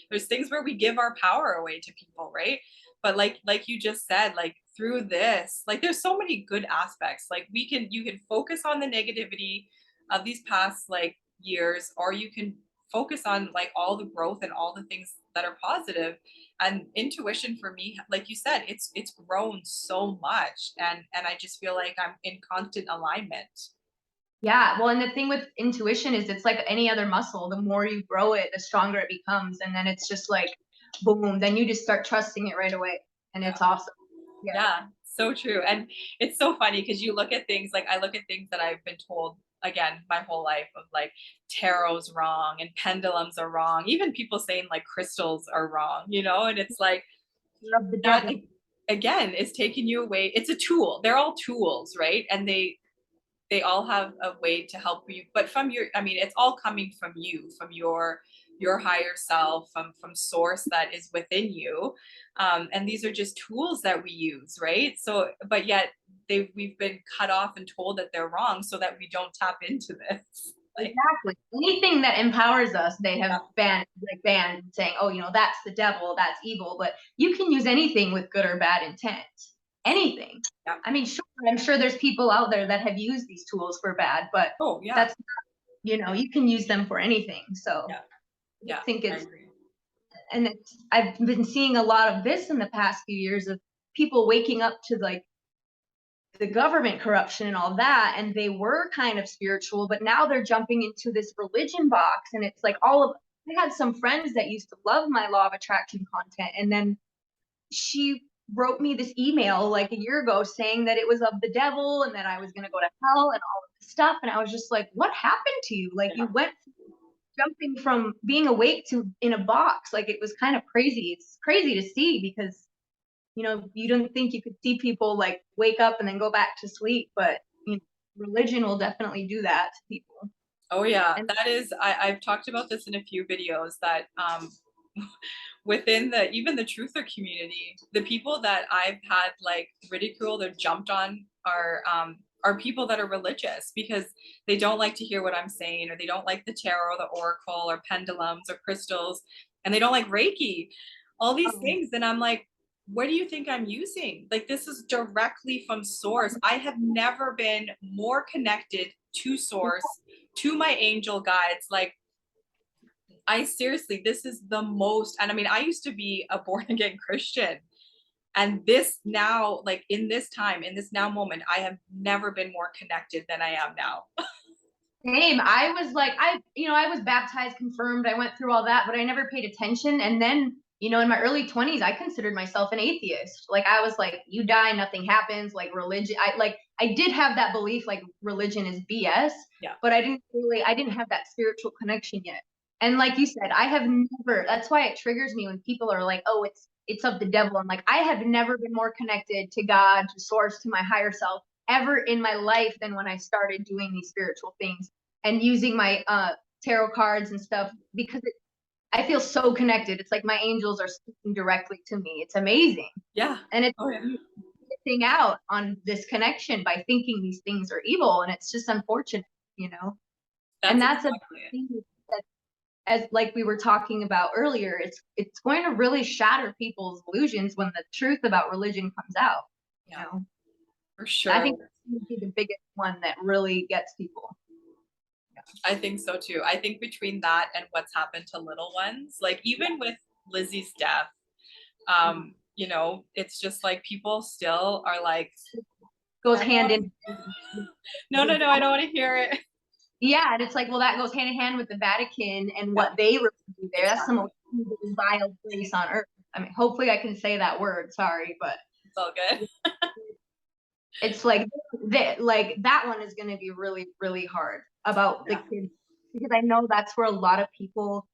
there's things where we give our power away to people, right? But like you just said, like through this, like there's so many good aspects. Like you can focus on the negativity of these past like years, or you can focus on like all the growth and all the things that are positive. And intuition for me, like you said, it's grown so much, and I just feel like I'm in constant alignment. Yeah, well, and the thing with intuition is it's like any other muscle. The more you grow it, the stronger it becomes, and then it's just like boom, then you just start trusting it right away, and Yeah. it's awesome. Yeah. Yeah, so true. And it's so funny because you look at things, like I look at things that I've been told again my whole life of like tarot's wrong and pendulums are wrong. Even people saying like crystals are wrong, and it's like Of the that devil. again is taking you away. It's a tool. They're all tools, right? And they all have a way to help you, but from your, I mean, it's all coming from you, from your higher self, from source that is within you. And these are just tools that we use, right? So but yet we've been cut off and told that they're wrong so that we don't tap into this. Like, Exactly. Anything that empowers us, they have yeah. banned, saying, "Oh, that's the devil, that's evil." But you can use anything with good or bad intent. Anything. Yeah. I mean, sure, I'm sure there's people out there that have used these tools for bad, but Oh yeah. that's you can use them for anything. So Yeah. I Yeah, think I it's agree. and it's I've been seeing a lot of this in the past few years of people waking up to like the government corruption and all that, and they were kind of spiritual, but now they're jumping into this religion box, and it's like all of I had some friends that used to love my law of attraction content, and then she wrote me this email like a year ago saying that it was of the devil and that I was going to go to hell and all of this stuff, and I was just like, what happened to you? Like, Yeah. you went jumping from being awake to in a box. Like, it was kind of crazy. It's crazy to see because you don't think you could see people like wake up and then go back to sleep, but religion will definitely do that to people. Oh yeah, And that is, I've talked about this in a few videos that within even the truther community, the people that I've had like ridiculed or jumped on are people that are religious because they don't like to hear what I'm saying, or they don't like the tarot, the oracle, or pendulums or crystals, and they don't like Reiki, all these things. And I'm like, what do you think I'm using? Like, this is directly from source. I have never been more connected to source, to my angel guides. Like, I seriously, this is the most, and I mean, I used to be a born again Christian. And this now, like in this time, in this now moment, I have never been more connected than I am now. same. I was like, I was baptized, confirmed. I went through all that, but I never paid attention. And then, in my early 20s, I considered myself an atheist. Like, I was like, you die, nothing happens. Like, religion, I did have that belief, like religion is BS. Yeah. But I didn't have that spiritual connection yet. And like you said, I have never. That's why it triggers me when people are like, "Oh, it's of the devil." I'm like, I have never been more connected to God, to source, to my higher self ever in my life than when I started doing these spiritual things and using my tarot cards and stuff, because I feel so connected. It's like my angels are speaking directly to me. It's amazing. Yeah. And it's Oh yeah. missing out on this connection by thinking these things are evil, and it's just unfortunate. And that's a exactly it. thing that, as like we were talking about earlier, it's going to really shatter people's illusions when the truth about religion comes out. Yeah, You know, for sure. I think that's going to be the biggest one that really gets people. I think so too. I think between that and what's happened to little ones, like even with Lizzie's death, it's just like people still are like, Goes hand in. no, I don't want to hear it. Yeah, and it's like, well, that goes hand in hand with the Vatican and Yeah. what they really do there. That's the Exactly. most vile place on earth. I mean, hopefully I can say that word. Sorry, but It's all good. it's like that one is going to be really, really hard about the kids, because I know that's where a lot of people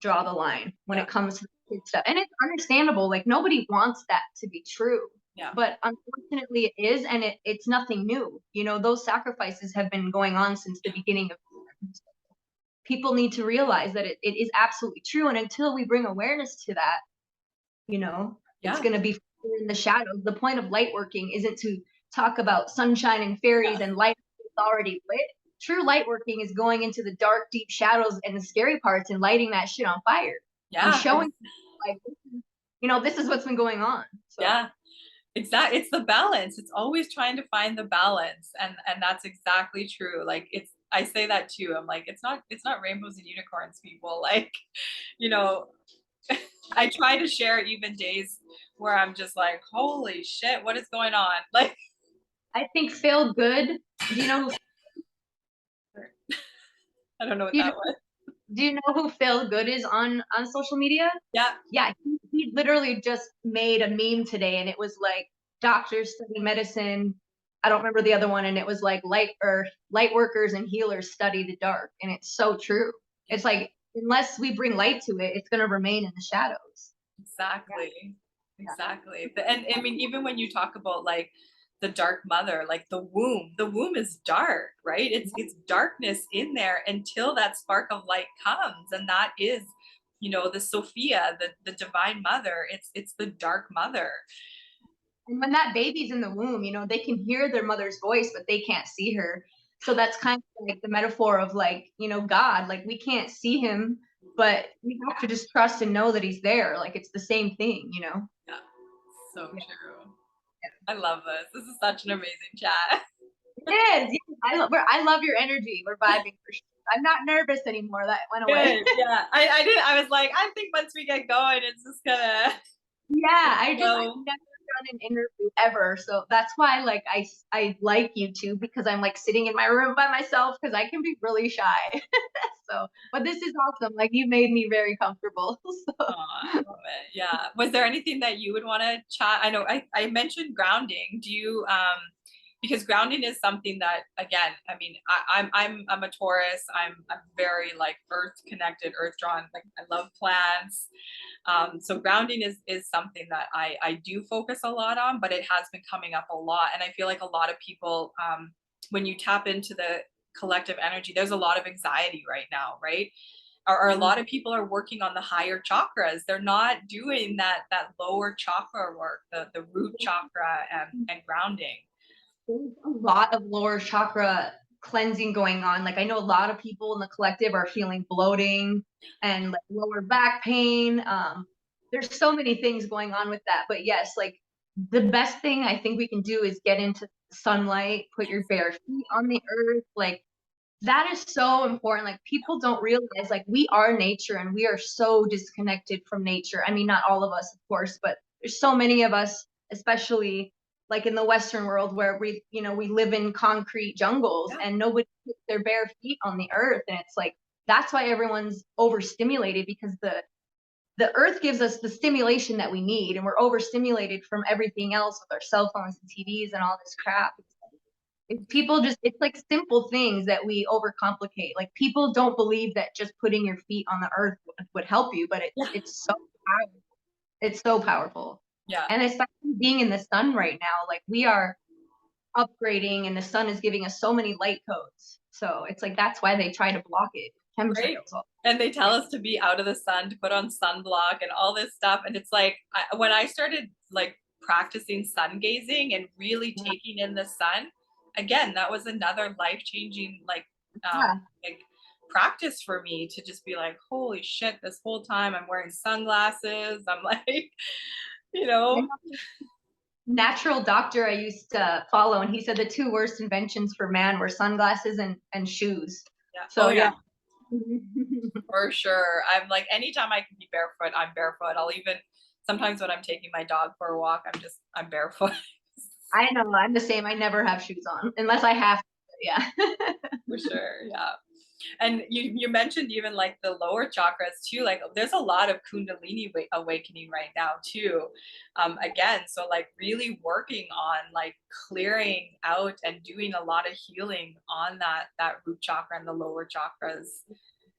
draw the line when it comes to the kid stuff, and it's understandable. Like, nobody wants that to be true. Yeah. But unfortunately it is, and it's nothing new. Those sacrifices have been going on since the beginning of time. People need to realize that it is absolutely true, and until we bring awareness to that, it's going to be in the shadows. The point of light working isn't to talk about sunshine and fairies and light that's already lit. True light working is going into the dark, deep shadows and the scary parts and lighting that shit on fire. Yeah. And showing like, this is what's been going on. So. Yeah. Exactly. It's the balance. It's always trying to find the balance. And that's exactly true. Like, I say that too. I'm like, it's not rainbows and unicorns, people. Like, you know, I try to share even days where I'm just like, holy shit, what is going on? Like, I think Feel Good. Do you know who, I don't know what do you that know, was. do you know who Feel Good is on social media? Yeah. Yeah, he literally just made a meme today, and it was like doctors study medicine. I don't remember the other one, and it was like light workers and healers study the dark, and it's so true. It's like unless we bring light to it, it's gonna remain in the shadows. Exactly. Yeah. Exactly. And I mean, even when you talk about like the dark mother, like the womb is dark, right? It's darkness in there until that spark of light comes. And that is, you know, the Sophia, the divine mother. It's the dark mother. And when that baby's in the womb, you know, they can hear their mother's voice, but they can't see her. So that's kind of like the metaphor of like, you know, God, like we can't see him, but we have to just trust and know that he's there. Like it's the same thing, you know? Yeah. So true. I love this. This is such an amazing chat. It is. Yeah. I love your energy. We're vibing for sure. I'm not nervous anymore. That went away. Good. Yeah. I did. I was like, I think once we get going, it's just gonna Yeah, I've never go. done an interview ever, so that's why like I like you too, because I'm like sitting in my room by myself because I can be really shy. So, but this is awesome. Like you made me very comfortable. So, Aw, I love it. Yeah. Was there anything that you would want to chat? I know I mentioned grounding. Do you because grounding is something that again, I mean, I'm a Taurus. I'm very like earth connected, earth drawn. Like I love plants. So grounding is something that I do focus a lot on, but it has been coming up a lot. And I feel like a lot of people when you tap into the collective energy, there's a lot of anxiety right now, right? Or a lot of people are working on the higher chakras. They're not doing that lower chakra work, the root chakra and grounding. there's a lot of lower chakra cleansing going on. Like I know a lot of people in the collective are feeling bloating and like lower back pain. There's so many things going on with that. But yes, like the best thing I think we can do is get into sunlight, put your bare feet on the earth. Like that is so important. Like people don't realize like we are nature and we are so disconnected from nature. I mean, not all of us, of course, but there's so many of us, especially like in the Western world where we, you know, we live in concrete jungles and nobody puts their bare feet on the earth. And it's like that's why everyone's overstimulated because the earth gives us the stimulation that we need and we're overstimulated from everything else with our cell phones and TVs and all this crap. It's people just it's like simple things that we overcomplicate. Like people don't believe that just putting your feet on the earth would help you, but Yeah. it's so powerful. It's so powerful. Yeah. And especially being in the sun right now, like we are upgrading and the sun is giving us so many light codes. So it's like that's why they try to block it. Right. Chemtrails. And they tell us to be out of the sun, to put on sunblock and all this stuff. And it's like when I started like practicing sun gazing and really taking in the sun, again, that was another life changing like practice for me to just be like, holy shit, this whole time I'm wearing sunglasses. I'm like, you know, Natural doctor I used to follow, and he said the two worst inventions for man were sunglasses and shoes. yeah. So Oh yeah, yeah. for sure. I'm like, anytime I can be barefoot, I'm barefoot. I'll even sometimes when I'm taking my dog for a walk, I'm barefoot. I know, I'm the same. I never have shoes on unless I have to. Yeah. For sure, yeah. And you mentioned even like the lower chakras too. Like there's a lot of Kundalini awakening right now too. Again, so like really working on like clearing out and doing a lot of healing on that root chakra and the lower chakras.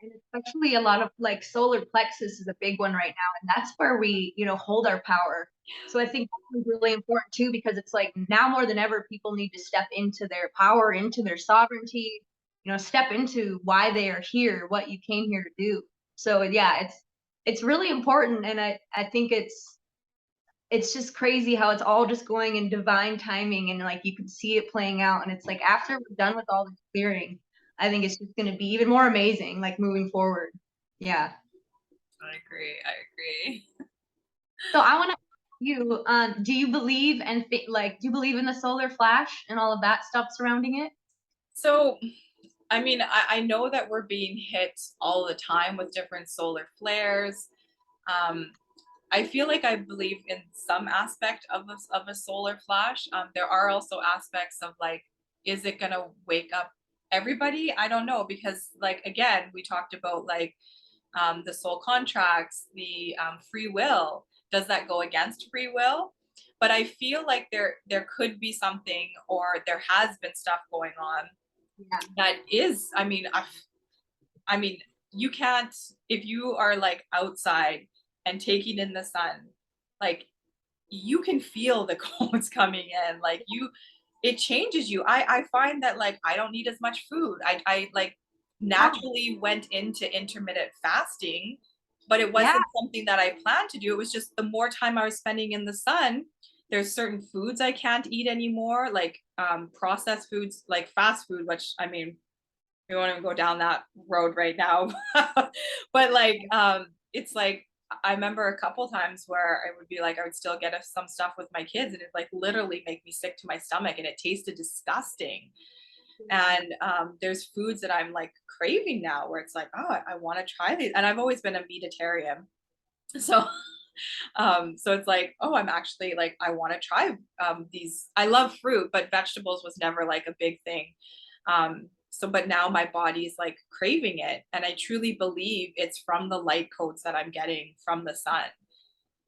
And especially a lot of like solar plexus is a big one right now. And that's where we, you know, hold our power. So I think that's really important too, because it's like now more than ever, people need to step into their power, into their sovereignty, you know, step into why they are here, what you came here to do. So yeah, it's really important. And I think it's just crazy how it's all just going in divine timing and like you can see it playing out. And it's like after we're done with all this clearing, I think it's just going to be even more amazing, like moving forward. Yeah. I agree. I agree. So I want to ask you, do you believe and like, do you believe in the solar flash and all of that stuff surrounding it? So I mean, I know that we're being hit all the time with different solar flares. Um, I feel like I believe in some aspect of a solar flash. There are also aspects of like, is it gonna wake up everybody? I don't know, because like again, we talked about like the soul contracts, the free will. Does that go against free will? But I feel like there could be something, or there has been stuff going on Yeah. that is. I mean, you can't, if you are like outside and taking in the sun, like you can feel the codes coming in. Like it changes you. I find that like I don't need as much food. I like naturally went into intermittent fasting, but it Yeah. wasn't something that I planned to do. It was just the more time I was spending in the sun, there's certain foods I can't eat anymore, like processed foods, like fast food, which I mean, we won't even go down that road right now. But like it's like I remember a couple times where I would be like I would still get some stuff with my kids, and it'd like literally make me sick to my stomach, and it tasted disgusting. And there's foods that I'm like craving now where it's like, oh, I want to try these. And I've always been a meatitarian. So so it's like, oh, I'm actually like, I want to try these. I love fruit, but vegetables was never like a big thing. So but now my body's like craving it, and I truly believe it's from the light codes that I'm getting from the sun.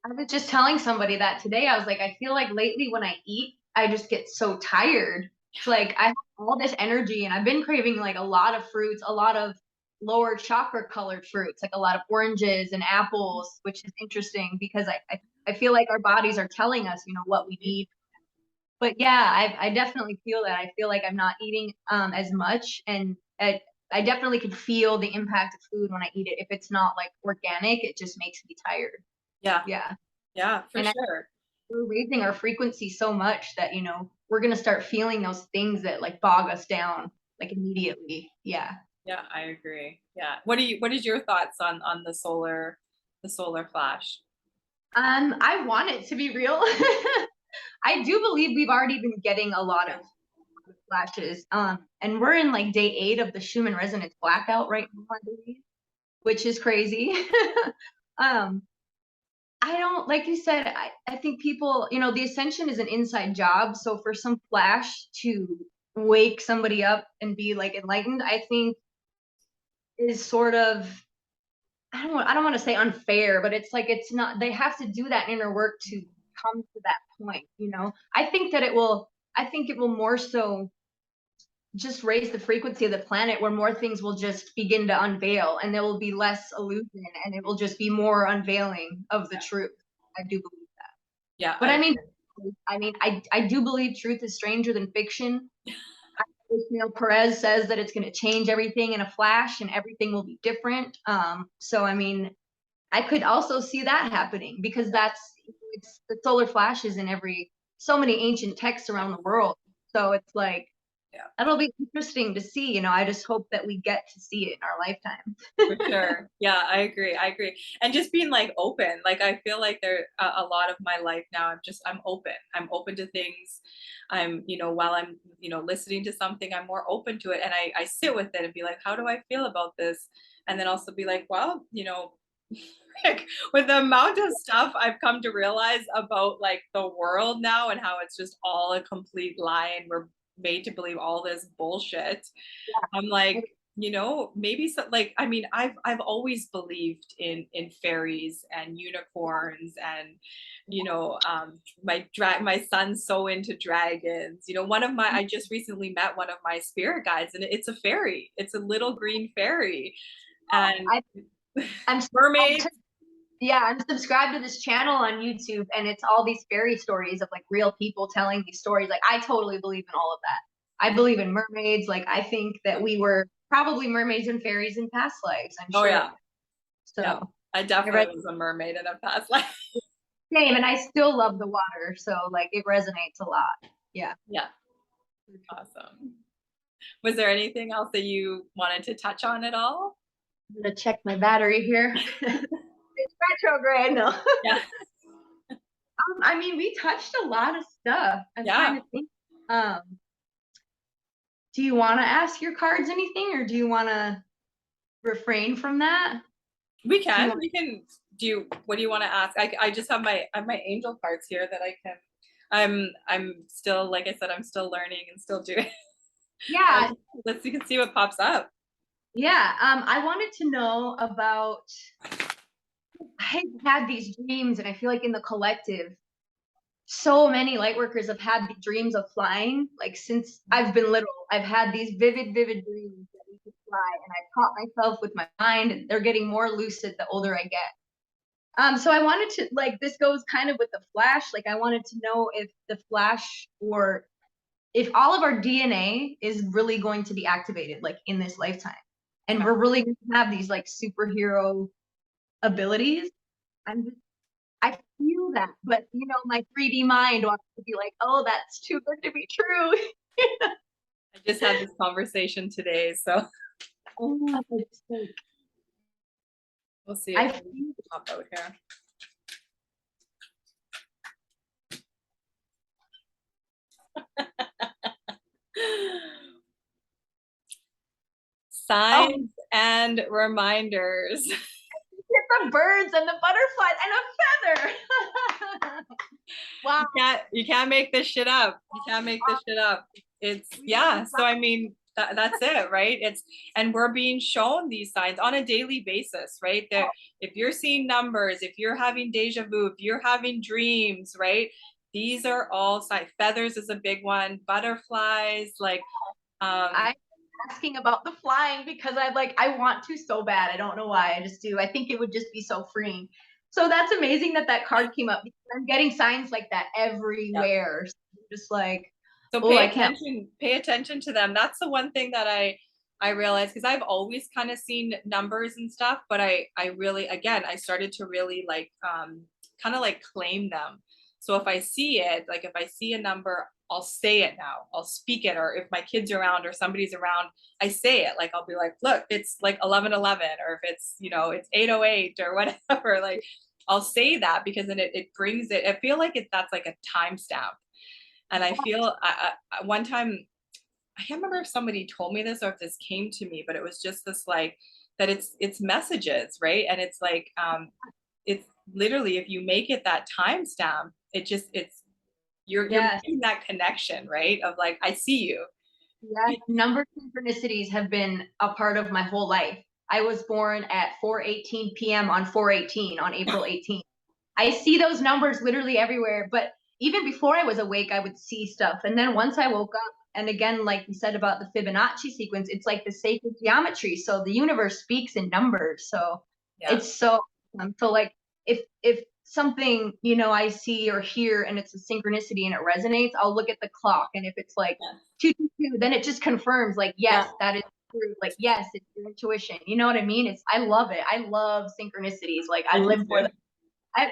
I was just telling somebody that today. I was like, I feel like lately when I eat, I just get so tired. It's like I have all this energy and I've been craving like a lot of fruits, a lot of lower chakra colored fruits, like a lot of oranges and apples, which is interesting because I feel like our bodies are telling us, you know, what we need. But yeah, I definitely feel that. I feel like I'm not eating as much, and I definitely could feel the impact of food when I eat it. If it's not like organic, it just makes me tired. Yeah, Yeah. yeah, for And sure. we're raising our frequency so much that, you know, we're going to start feeling those things that like bog us down like immediately. Yeah. Yeah, I agree. Yeah. What is your thoughts on the solar flash? I want it to be real. I do believe we've already been getting a lot of flashes. And we're in like day 8 of the Schumann resonance blackout right now, I believe, which is crazy. um, I don't, like you said, I think people, you know, the ascension is an inside job. So for some flash to wake somebody up and be like enlightened, I think is sort of, I don't want to say unfair, but it's like it's not, they have to do that inner work to come to that point, you know. I think it will more so just raise the frequency of the planet where more things will just begin to unveil and there will be less illusion and it will just be more unveiling of the truth. I do believe that. Yeah, But I do believe truth is stranger than fiction. Neil Perez says that it's going to change everything in a flash and everything will be different. So I mean, I could also see that happening because it's the solar flashes in so many ancient texts around the world. So it's like yeah. that'll be interesting to see. You know, I just hope that we get to see it in our lifetime. For sure. Yeah, I agree. I agree. And just being like open. Like I feel like there a lot of my life now I'm open. I'm open to things. I'm, while I'm, listening to something, I'm more open to it, and I sit with it and be like, how do I feel about this? And then also be like, well, like with the amount of stuff I've come to realize about like the world now and how it's just all a complete lie and we're made to believe all this bullshit. I'm like, maybe so, like, I mean, I've always believed in fairies and unicorns and, my son's so into dragons. I just recently met one of my spirit guides, and it's a fairy. It's a little green fairy, and I, I'm mermaids. yeah, I'm subscribed to this channel on YouTube, and it's all these fairy stories of like real people telling these stories. Like I totally believe in all of that. I believe in mermaids. Like I think that we were probably mermaids and fairies in past lives. I'm Oh sure. yeah, yeah. So I definitely was a mermaid in a past life. same, and I still love the water. So like it resonates a lot. Yeah. Yeah, awesome. Was there anything else that you wanted to touch on at all? I'm gonna check my battery here. It's retrograde. No. Yeah. I mean, we touched a lot of stuff. I'm Yeah. trying to think. Um, do you want to ask your cards anything, or do you want to refrain from that? We can what do you want to ask? I just have my angel cards here that I can, I'm still, like I said, I'm still learning and still doing. Yeah. You can see what pops up. Yeah. I wanted to know about, I've had these dreams, and I feel like in the collective, so many light workers have had the dreams of flying. Like since I've been little, I've had these vivid dreams that we could fly, and I taught myself with my mind, and they're getting more lucid the older I get. So I wanted to, like, this goes kind of with the flash. Like I wanted to know if the flash, or if all of our DNA is really going to be activated, like in this lifetime, and we're really going to have these like superhero abilities. I feel that, but you know, my 3D mind wants to be like, oh, that's too good to be true. I just had this conversation today, so Oh, it's like, we'll see I if feel we pop out here. Signs and reminders. the birds and the butterflies and a feather. Wow. You can't make this shit up. You can't make this shit up. It's, yeah. So I mean, that's it, right? It's, and we're being shown these signs on a daily basis, right? That if you're seeing numbers, if you're having deja vu, if you're having dreams, right? These are all signs. Feathers is a big one. Butterflies, like, I'm asking about the flying because I want to so bad. I don't know why. I just do. I think it would just be so freeing. So that's amazing that card came up, because I'm getting signs like that everywhere. So just like, so pay attention to them. That's the one thing that I realized, because I've always kind of seen numbers and stuff, but I really, again, I started to really like kind of like claim them. So if I see it, like if I see a number, I'll say it now. I'll speak it. Or if my kids are around or somebody's around, I say it. Like I'll be like, look, it's like 1111, or if it's, you know, it's 808 or whatever. Like I'll say that, because then it brings it. I feel like that's like a timestamp. And I feel one time, I can't remember if somebody told me this or if this came to me, but it was just this like, that it's messages, right? And it's like, it's literally, if you make it that timestamp, you're making that connection, right? Of like, I see you. Yeah, number synchronicities have been a part of my whole life. I was born at 4:18 p.m. on 4/18 on April 18th. I see those numbers literally everywhere, but even before I was awake, I would see stuff. And then once I woke up, and again, like you said about the Fibonacci sequence, it's like the sacred geometry. So the universe speaks in numbers. So it's so so like if something, you know, I see or hear and it's a synchronicity and it resonates, I'll look at the clock, and if it's like 222, then it just confirms like, yes, that is true. Like, yes, it's your intuition. You know what I mean? I love it. I love synchronicities. Like I live for them.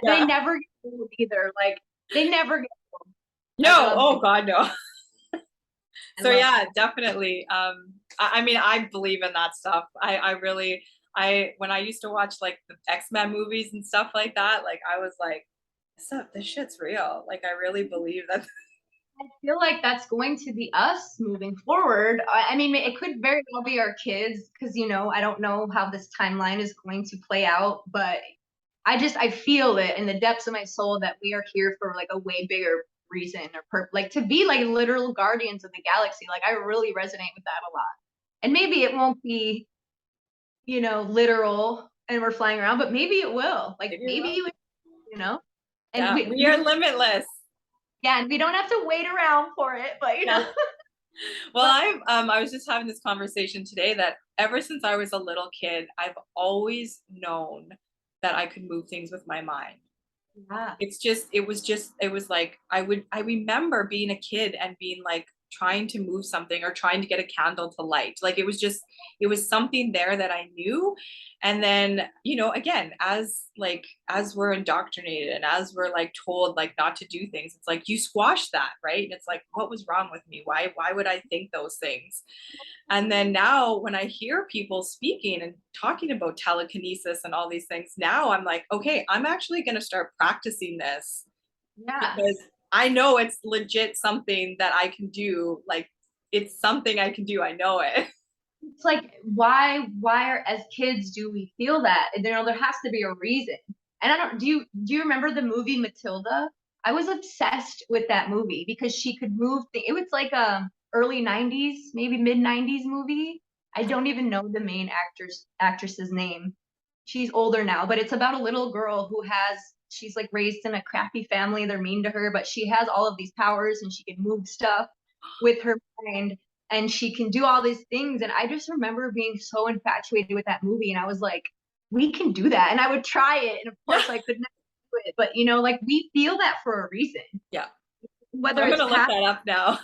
They never get old either. Like they never get old. No, oh God, no. So yeah, definitely. I mean, I believe in that stuff. I really, when I used to watch like the X-Men movies and stuff like that, like I was like, this shit's real. Like I really believe that. I feel like that's going to be us moving forward. I mean, it could very well be our kids, because, you know, I don't know how this timeline is going to play out, but I feel it in the depths of my soul that we are here for like a way bigger reason, or like to be like literal guardians of the galaxy. Like I really resonate with that a lot. And maybe it won't be, you know, literal and we're flying around, but maybe it will. Like maybe you know. And we are limitless. Yeah, and we don't have to wait around for it, but you know. Well, I was just having this conversation today that ever since I was a little kid, I've always known that I could move things with my mind. Yeah. It was like, I remember being a kid and being like trying to move something or trying to get a candle to light. Like it was something there that I knew. And then, you know, again, as we're indoctrinated and as we're like told like not to do things, it's like you squash that, right? And it's like, what was wrong with me? Why would I think those things? And then now when I hear people speaking and talking about telekinesis and all these things, now I'm like, okay, I'm actually going to start practicing this. Yeah. Because I know it's legit something that I can do, like it's something I can do. I know it. It's like, why are, as kids, do we feel that? And, there has to be a reason. And I don't, do you remember the movie Matilda? I was obsessed with that movie because she could move it was like a early 90s, maybe mid 90s movie. I don't even know the main actress's name. She's older now, but it's about a little girl she's like raised in a crappy family. They're mean to her, but she has all of these powers and she can move stuff with her mind and she can do all these things. And I just remember being so infatuated with that movie. And I was like, we can do that. And I would try it. And of course I could never do it. But like we feel that for a reason. Yeah. Whether I'm it's gonna look that up now.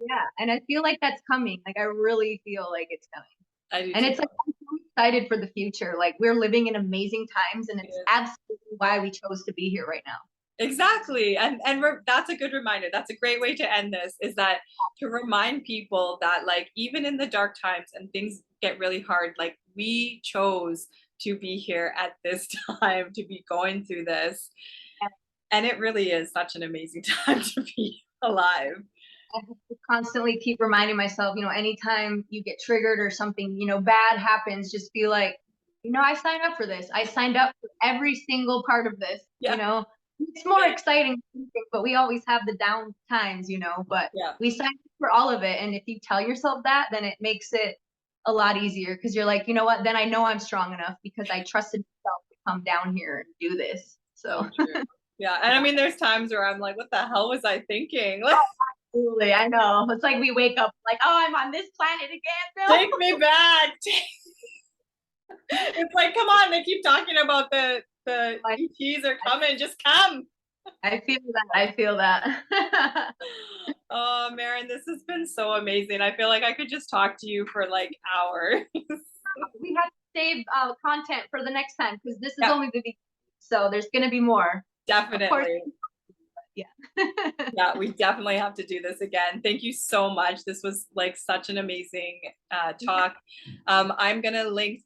Yeah. And I feel like that's coming. Like I really feel like it's coming. I do And too. it's like I'm so excited for the future. Like we're living in amazing times and it's absolutely why we chose to be here right now. Exactly. And that's a good reminder. That's a great way to end this, is that to remind people that like even in the dark times and things get really hard, like we chose to be here at this time, to be going through this. And it really is such an amazing time to be alive. I have to constantly keep reminding myself, anytime you get triggered or something, bad happens, just be like, I signed up for this. I signed up for every single part of this, Yeah. It's more exciting, but we always have the down times, but Yeah. we signed up for all of it. And if you tell yourself that, then it makes it a lot easier because you're like, you know what, then I know I'm strong enough because I trusted myself to come down here and do this. So true. Yeah. And I mean, there's times where I'm like, what the hell was I thinking? Absolutely, I know. It's like we wake up like, oh, I'm on this planet again, Bill. Take me back. It's like, come on, they keep talking about the ETs are coming, just come. I feel that. Oh, Maren, this has been so amazing. I feel like I could just talk to you for like hours. We have to save content for the next time because this is only the beginning, so there's going to be more. Definitely. Yeah. Yeah, we definitely have to do this again. Thank you so much. This was like such an amazing talk. I'm gonna link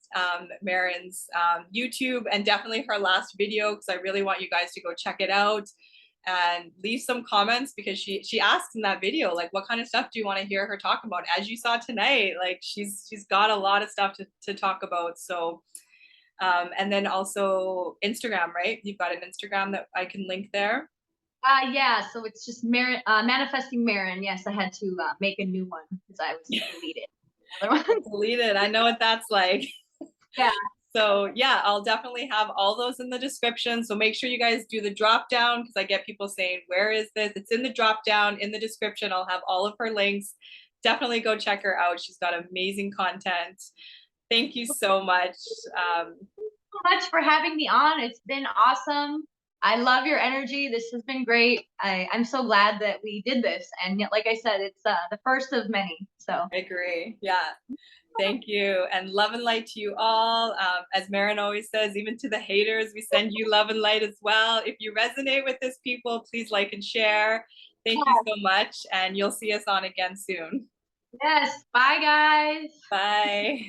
Maren's YouTube and definitely her last video because I really want you guys to go check it out and leave some comments because she asked in that video like what kind of stuff do you want to hear her talk about. As you saw tonight, like she's got a lot of stuff to talk about. So and then also Instagram, right? You've got an Instagram that I can link there. Yeah, so it's just Maren, Manifesting Maren. Yes, I had to make a new one because I was deleted. Deleted. I know what that's like. Yeah. So yeah, I'll definitely have all those in the description. So make sure you guys do the drop down because I get people saying, where is this? It's in the drop down in the description. I'll have all of her links. Definitely go check her out. She's got amazing content. Thank you so much. Thank you so much for having me on. It's been awesome. I love your energy. This has been great. I'm so glad that we did this. And like I said, it's the first of many. So I agree. Yeah. Thank you. And love and light to you all. As Maren always says, even to the haters, we send you love and light as well. If you resonate with this, people, please like and share. Thank you so much. And you'll see us on again soon. Yes. Bye, guys. Bye.